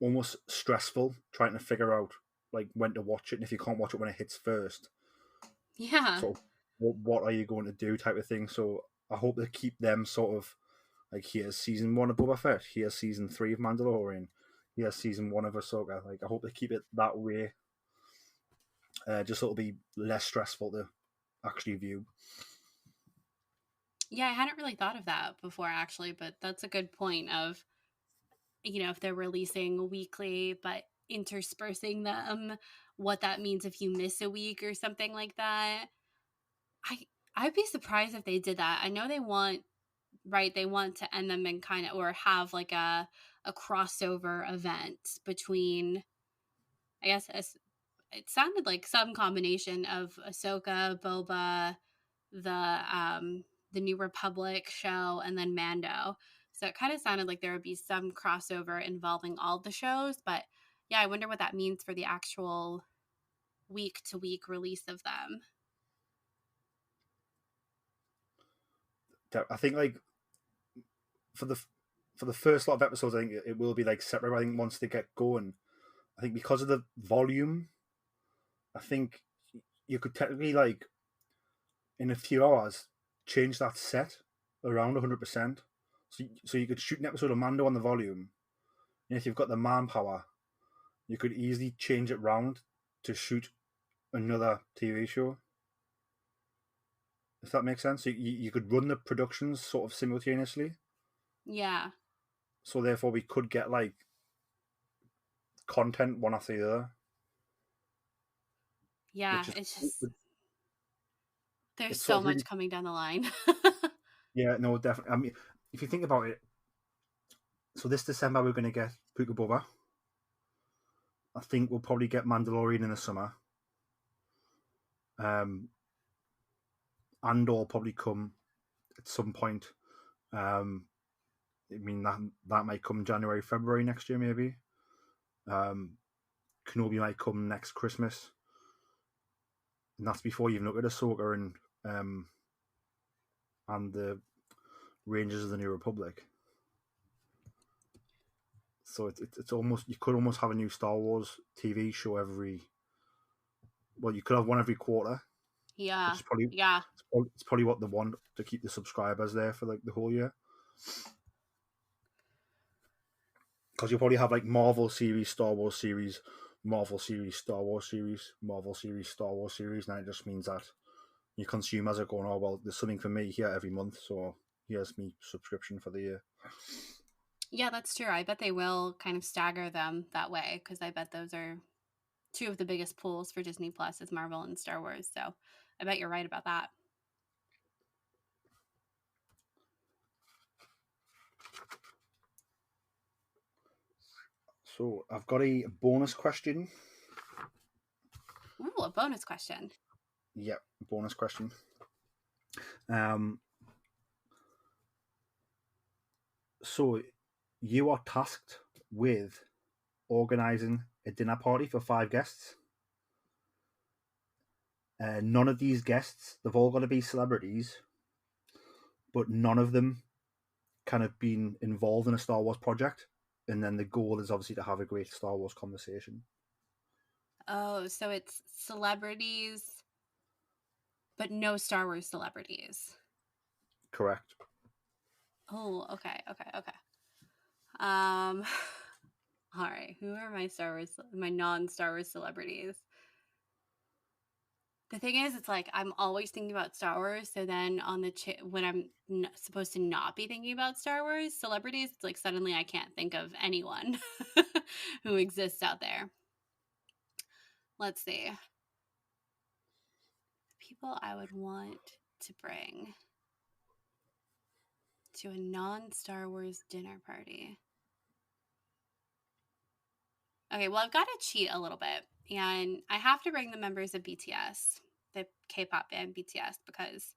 almost stressful trying to figure out like when to watch it, and if you can't watch it when it hits first, Yeah. sort of what are you going to do type of thing. So I hope they keep them sort of like, here's season 1 of Boba Fett, here's season 3 of Mandalorian, here's season 1 of Ahsoka. Like, I hope they keep it that way. Just so it'll be less stressful to actually view. Yeah, I hadn't really thought of that before, actually, but that's a good point of, if they're releasing weekly, but interspersing them, what that means if you miss a week or something like that. I'd be surprised if they did that. I know they want, right, they want to end them and kind of, or have like a crossover event between, I guess, it sounded like some combination of Ahsoka, Boba, the New Republic show, and then Mando. So it kind of sounded like there would be some crossover involving all the shows, but yeah, I wonder what that means for the actual week to week release of them. I think like for the first lot of episodes, I think it will be like separate. I think once they get going, I think because of the volume, I think you could technically, like, in a few hours, change that set around 100%. So you could shoot an episode of Mando on the volume, and if you've got the manpower, you could easily change it round to shoot another TV show. If that makes sense, so you could run the productions sort of simultaneously. Yeah. So therefore, we could get like content one after the other. Yeah, Which is, it's just there's it's so sort of much really, coming down the line. yeah, no, definitely. I mean, if you think about it, so this December we're going to get Book of Boba. I think we'll probably get Mandalorian in the summer. Andor probably come at some point. I mean, that might come January, February next year, maybe. Kenobi might come next Christmas. And that's before you even look at Ahsoka and the Rangers of the New Republic. So it's almost, you could almost have a new Star Wars TV show you could have one every quarter, Yeah. which is probably Yeah. it's probably what they want to keep the subscribers there for like the whole year. Because you'll probably have like Marvel series, Star Wars series, Marvel series, Star Wars series, Marvel series, Star Wars series. Now it just means that your consumers are going, oh well, there's something for me here every month, so here's me subscription for the year. Yeah, that's true. I bet they will kind of stagger them that way, because I bet those are two of the biggest pools for Disney Plus is Marvel and Star Wars. So I bet you're right about that. So I've got a bonus question. Ooh, a bonus question. Yep, bonus question. So you are tasked with organising a dinner party for 5 guests. None of these guests, they've all got to be celebrities, but none of them kind of been involved in a Star Wars project. And then the goal is obviously to have a great Star Wars conversation. Oh, so it's celebrities, but no Star Wars celebrities. Correct. Oh, okay. All right. Who are my non-Star Wars celebrities? The thing is, it's like I'm always thinking about Star Wars. So then when I'm supposed to not be thinking about Star Wars celebrities, it's like suddenly I can't think of anyone who exists out there. Let's see. People I would want to bring to a non-Star Wars dinner party. Okay, well, I've got to cheat a little bit, and I have to bring the members of BTS, the K-pop band BTS, because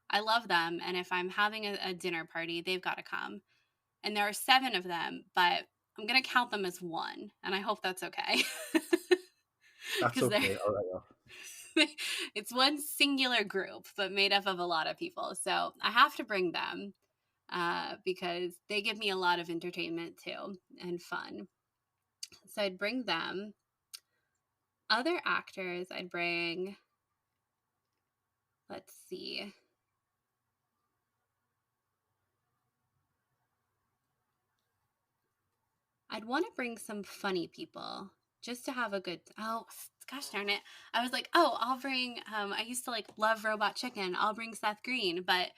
I love them, and if I'm having a dinner party, they've got to come. And there are 7 of them, but I'm going to count them as 1, and I hope that's okay. That's okay. All right. It's one singular group, but made up of a lot of people. So I have to bring them because they give me a lot of entertainment too and fun. So I'd bring them. Other actors I'd bring, let's see. I'd want to bring some funny people just to have a good. Oh, gosh darn it! I was like, oh, I'll bring. I used to like love Robot Chicken. I'll bring Seth Green, but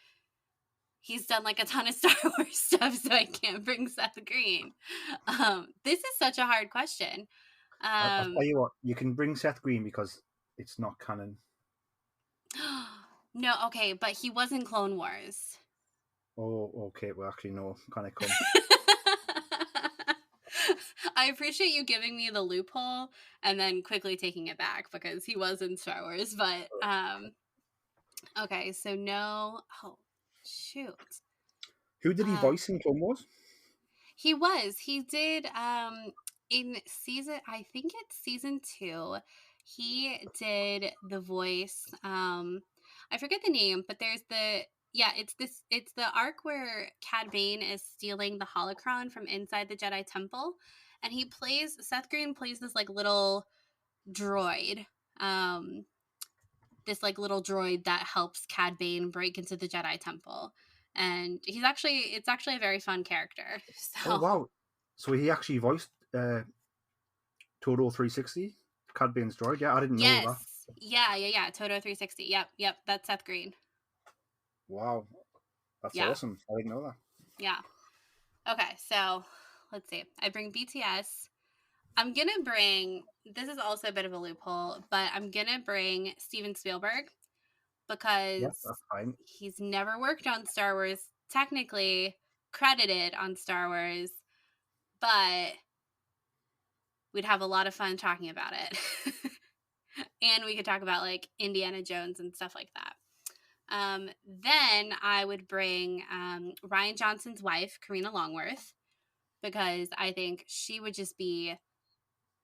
he's done like a ton of Star Wars stuff, so I can't bring Seth Green. This is such a hard question. I'll tell you what, you can bring Seth Green because it's not canon. No, okay, but he was in Clone Wars. Oh, okay. Well, actually, no. Can I come? I appreciate you giving me the loophole and then quickly taking it back because he was in Star Wars. But okay, so no. Oh, shoot. Who did he voice in Clone Wars? He was. He did in season, I think it's season 2. He did the voice. I forget the name, but there's the it's the arc where Cad Bane is stealing the holocron from inside the Jedi Temple, and Seth Green plays this like little droid. This like little droid that helps Cad Bane break into the Jedi Temple. And it's actually a very fun character. So Oh, wow. So he actually voiced Total 360, Cad Bane's droid. Yeah, I didn't know that. Yeah. Toto 360. Yep. That's Seth Green. Wow. That's awesome. I didn't know that. Yeah. Okay, so let's see. I bring BTS. I'm going to bring, this is also a bit of a loophole, but I'm going to bring Steven Spielberg because that's fine. He's never worked on Star Wars, technically credited on Star Wars, but we'd have a lot of fun talking about it. And we could talk about like Indiana Jones and stuff like that. Then I would bring Ryan Johnson's wife, Karina Longworth, because I think she would just be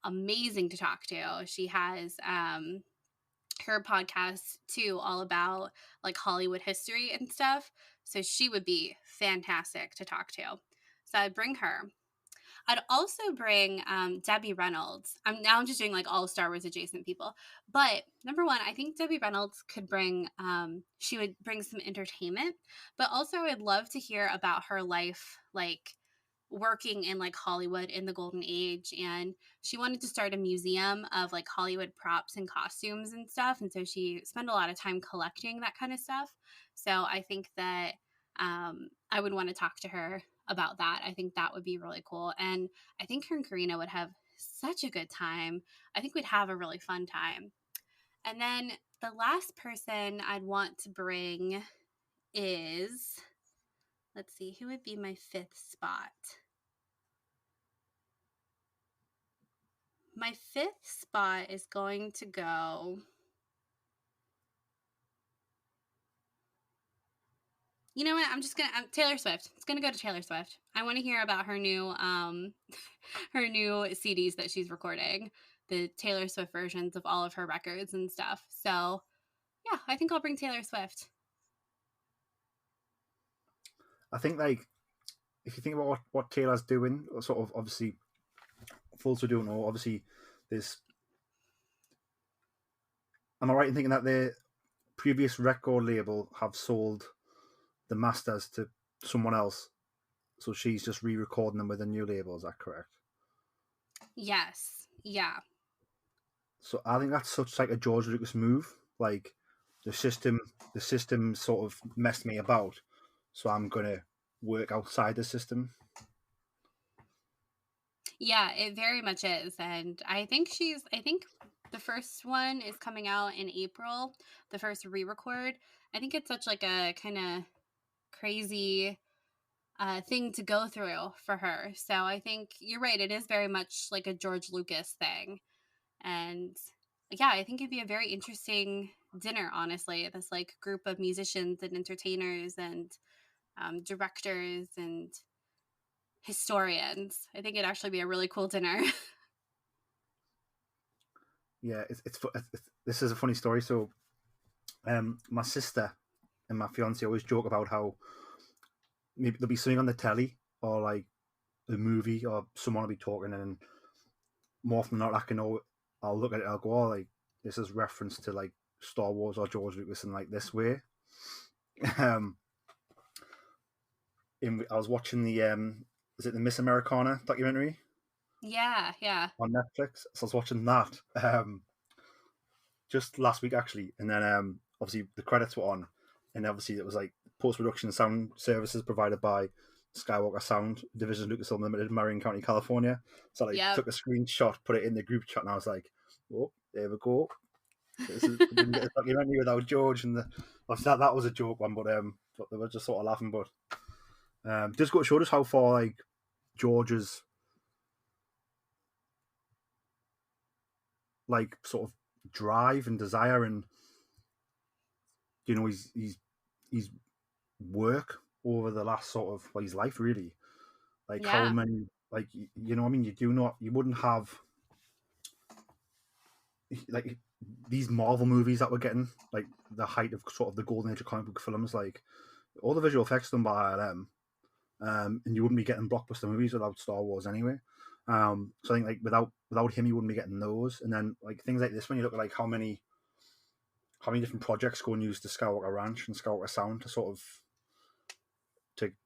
amazing to talk to. She has her podcast too, all about like Hollywood history and stuff. So she would be fantastic to talk to. So I'd bring her. I'd also bring Debbie Reynolds. I'm just doing like all Star Wars adjacent people. But number one, I think Debbie Reynolds could bring, she would bring some entertainment. But also I'd love to hear about her life, like working in like Hollywood in the golden age. And she wanted to start a museum of like Hollywood props and costumes and stuff. And so she spent a lot of time collecting that kind of stuff. So I think that I would want to talk to her about that. I think that would be really cool. And I think her and Karina would have such a good time. I think we'd have a really fun time. And then the last person I'd want to bring is, let's see, who would be my 5th spot? My 5th spot is going to go. You know what? I'm Taylor Swift. It's gonna go to Taylor Swift. I want to hear about her new her new CDs that she's recording, the Taylor Swift versions of all of her records and stuff. So yeah, I think I'll bring Taylor Swift. I think like if you think about what Taylor's doing, or sort of obviously full to don't know, obviously there's, am I right in thinking that the previous record label have sold the masters to someone else, so she's just re-recording them with a new label? Is that correct? Yes. Yeah. So I think that's such like a George Lucas move. Like the system sort of messed me about, so I'm gonna work outside the system. Yeah, it very much is. And I think the first one is coming out in April, the first re-record. I think it's such like a kind of crazy thing to go through for her. So I think you're right. It is very much like a George Lucas thing. And yeah, I think it'd be a very interesting dinner, honestly. This like group of musicians and entertainers and directors and historians. I think it'd actually be a really cool dinner. Yeah, this is a funny story. So my sister and my fiance always joke about how maybe there'll be something on the telly or like a movie or someone will be talking, and more often than not, I'll look at it, I'll go, oh, like this is reference to like Star Wars or George Lucas in like this way. I was watching the is it the Miss Americana documentary? Yeah. on Netflix. So I was watching that just last week actually, and then obviously the credits were on, and obviously it was like post production sound services provided by Skywalker Sound Division Lucasfilm Limited, Marion County, California. So I like Yep. took a screenshot, put it in the group chat, and I was like, "Oh, there we go. We didn't get a documentary without George." And obviously that was a joke one, but they were just sort of laughing. But just got to show us how far like George's like sort of drive and desire and his work over the last sort of his life really, like how Yeah. many like I mean you wouldn't have like these Marvel movies that we're getting, like the height of sort of the golden age of comic book films, like all the visual effects done by ILM, and you wouldn't be getting blockbuster movies without Star Wars anyway. So I think like without him, you wouldn't be getting those. And then like things like this, when you look at like how many different projects go and use the Skywalker Ranch and Skywalker Sound to sort of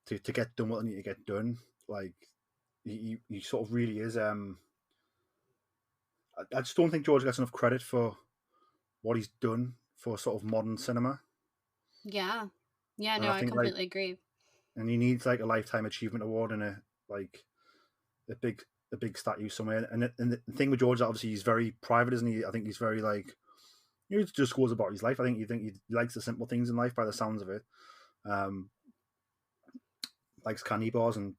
to get done what they need to get done. Like he sort of really is. I just don't think George gets enough credit for what he's done for sort of modern cinema. Yeah. Yeah, And no, I I think like, completely agree. and he needs like a lifetime achievement award and like a big a big statue somewhere. And the thing with George, is obviously, he's very private, isn't he? I think he's very like he just goes about his life. I think he likes the simple things in life by the sounds of it. Um, likes candy bars and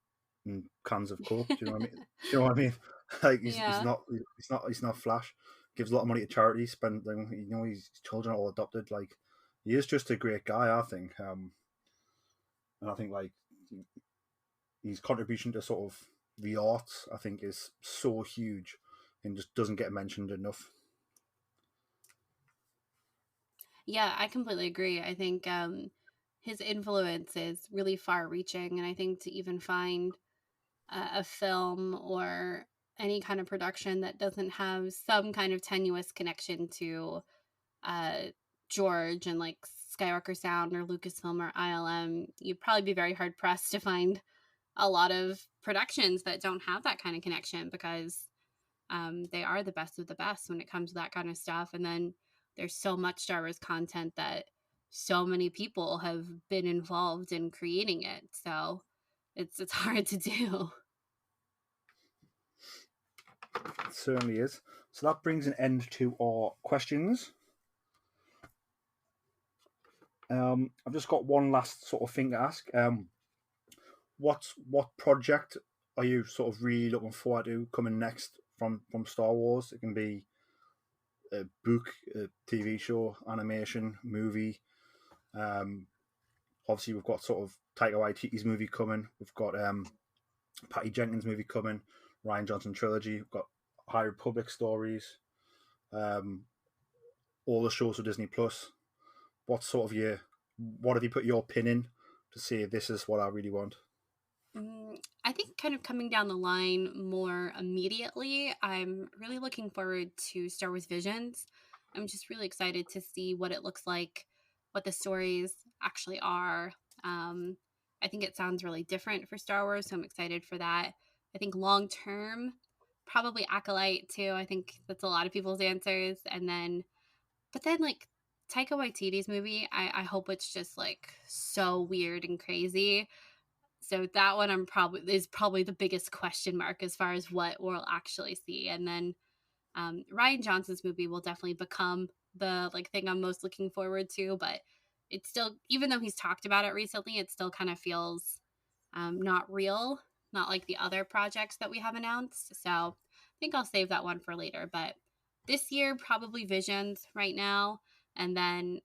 cans of coke. Do you know what I mean? Do you know what I mean? Like Yeah. he's not flash. Gives a lot of money to charity. Spend his children are all adopted. Like he is just a great guy, I think. And I think like his contribution to sort of the arts, I think, is so huge and just doesn't get mentioned enough. Yeah, I completely agree. I think his influence is really far reaching. And I think to even find a film or any kind of production that doesn't have some kind of tenuous connection to uh, George and like Skywalker Sound or Lucasfilm or ILM, you'd probably be very hard pressed to find a lot of productions that don't have that kind of connection because they are the best of the best when it comes to that kind of stuff. And then there's so much Star Wars content that so many people have been involved in creating it. So it's hard to do. It certainly is. So that brings an end to our questions. I've just got one last sort of thing to ask. What project are you sort of really looking forward to coming next from Star Wars? It can be a book, a TV show, animation, movie. Um, Obviously, we've got sort of Taika Waititi's movie coming. We've got Patty Jenkins' movie coming. Ryan Johnson trilogy. We've got High Republic stories. Um, all the shows for Disney Plus. What have you put your pin in to say this is what I really want? I think kind of coming down the line more immediately, I'm really looking forward to Star Wars Visions. I'm just really excited to see what it looks like, what the stories actually are. Um, I think it sounds really different for Star Wars, so I'm excited for that. I think long term, probably Acolyte too. I think that's a lot of people's answers. But then like Taika Waititi's movie, I hope it's just like so weird and crazy. So that one is probably the biggest question mark as far as what we'll actually see. And then Ryan Johnson's movie will definitely become the like thing I'm most looking forward to. But it's still, even though he's talked about it recently, it still kind of feels not real, not like the other projects that we have announced. So I think I'll save that one for later. But this year, probably Visions right now, and then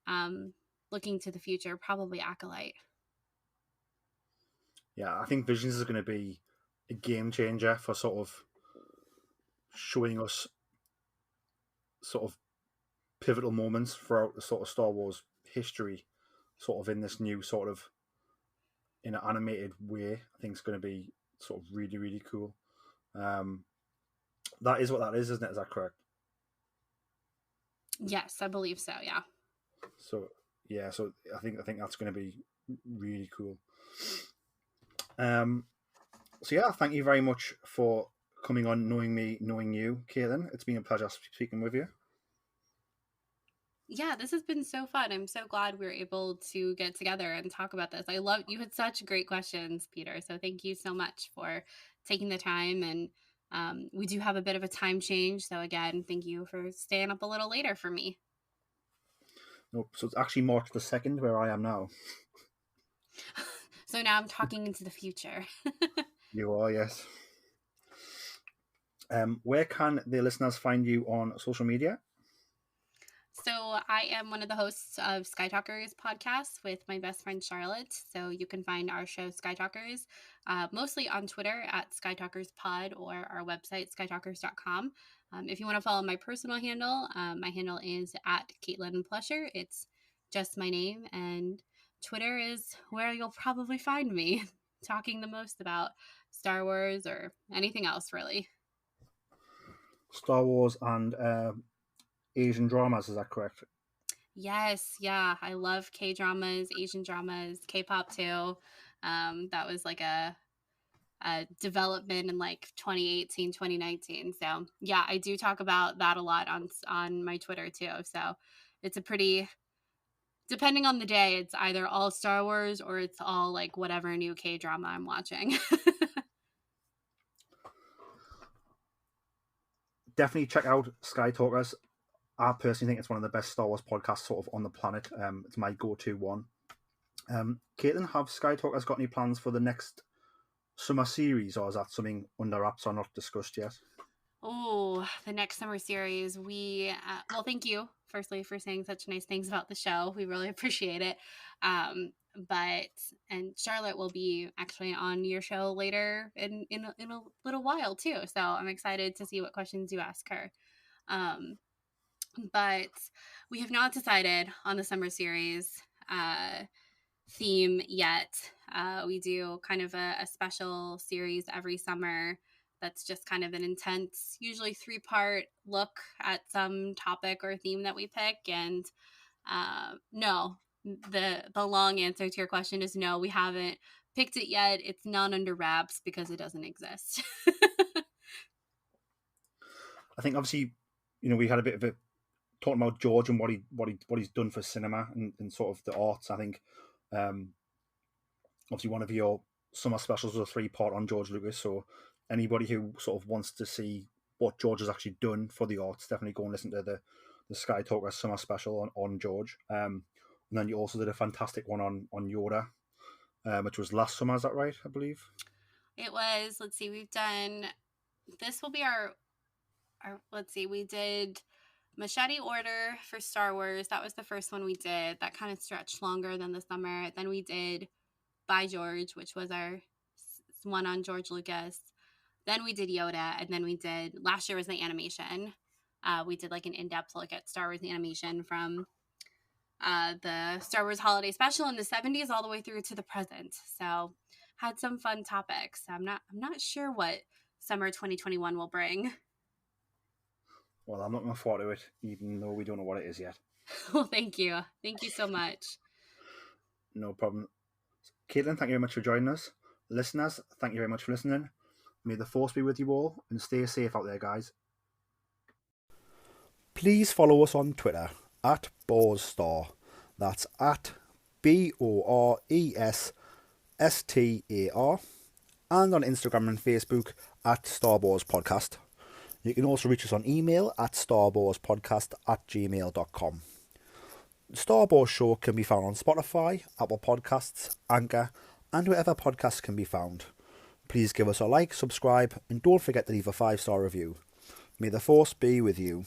looking to the future, probably Acolyte. Yeah, I think Visions is going to be a game changer for sort of showing us sort of pivotal moments throughout the sort of Star Wars history, sort of in this new sort of in an animated way. I think it's going to be sort of really really cool. Um, that is what that is, isn't it? Is that correct? Yes, I believe so. Yeah. So yeah, so I think that's going to be really cool. So yeah, thank you very much for coming on Knowing Me, Knowing You, Caitlin. It's been a pleasure speaking with you. Yeah, this has been so fun. I'm so glad we were able to get together and talk about this. You had such great questions, Peter. So thank you so much for taking the time. And we do have a bit of a time change. So again, thank you for staying up a little later for me. No, so it's actually March the 2nd where I am now. So now I'm talking into the future. You are, yes. Where can the listeners find you on social media? So I am one of the hosts of Skytalkers podcast with my best friend Charlotte. So you can find our show Skytalkers mostly on Twitter at SkytalkersPod or our website skytalkers.com. If you want to follow my personal handle, my handle is at Caitlin Plesher. It's just my name, and Twitter is where you'll probably find me talking the most about Star Wars or anything else, really. Star Wars and Asian dramas, is that correct? Yes, yeah. I love K-dramas, Asian dramas, K-pop too. That was like a development in like 2018, 2019. So yeah, I do talk about that a lot on my Twitter too. So it's a pretty, depending on the day, it's either all Star Wars or it's all like whatever new K-drama I'm watching. Definitely check out Skytalkers. I personally think it's one of the best Star Wars podcasts sort of on the planet. It's my go-to one. Caitlin, have Skytalkers got any plans for the next summer series, or is that something under wraps or not discussed yet? Oh, the next summer series. Well, thank you, firstly, for saying such nice things about the show. We really appreciate it. And Charlotte will be actually on your show later in a little while too. So I'm excited to see what questions you ask her. But we have not decided on the summer series theme yet. We do kind of a special series every summer that's just kind of an intense, usually 3-part look at some topic or theme that we pick. And no, the long answer to your question is no, we haven't picked it yet. It's not under wraps because it doesn't exist. I think obviously, we had a bit of a talking about George and what he's done for cinema and sort of the arts. I think obviously one of your summer specials was a 3-part on George Lucas. So anybody who sort of wants to see what George has actually done for the arts, definitely go and listen to the Sky Talker summer special on George. And then you also did a fantastic one on Yoda, which was last summer. Is that right? I believe it was. Let's see. We've done. This will be our. Let's see. We did Machete Order for Star Wars. That was the first one we did. That kind of stretched longer than the summer. Then we did By George, which was our one on George Lucas. Then we did Yoda, and then we did, last year was the animation. We did like an in-depth look at Star Wars animation from the Star Wars holiday special in the 70s all the way through to the present. So had some fun topics. I'm not sure what summer 2021 will bring. Well, I'm looking forward to it, even though we don't know what it is yet. Well, thank you. Thank you so much. No problem. Caitlin, thank you very much for joining us. Listeners, thank you very much for listening. May the force be with you all, and stay safe out there, guys. Please follow us on Twitter at BoresStar. That's at BORESSTAR. And on Instagram and Facebook at Star Wars Podcast. You can also reach us on email at starwarspodcast@gmail.com. The Star Wars Show can be found on Spotify, Apple Podcasts, Anchor, and wherever podcasts can be found. Please give us a like, subscribe, and don't forget to leave a 5-star review. May the force be with you.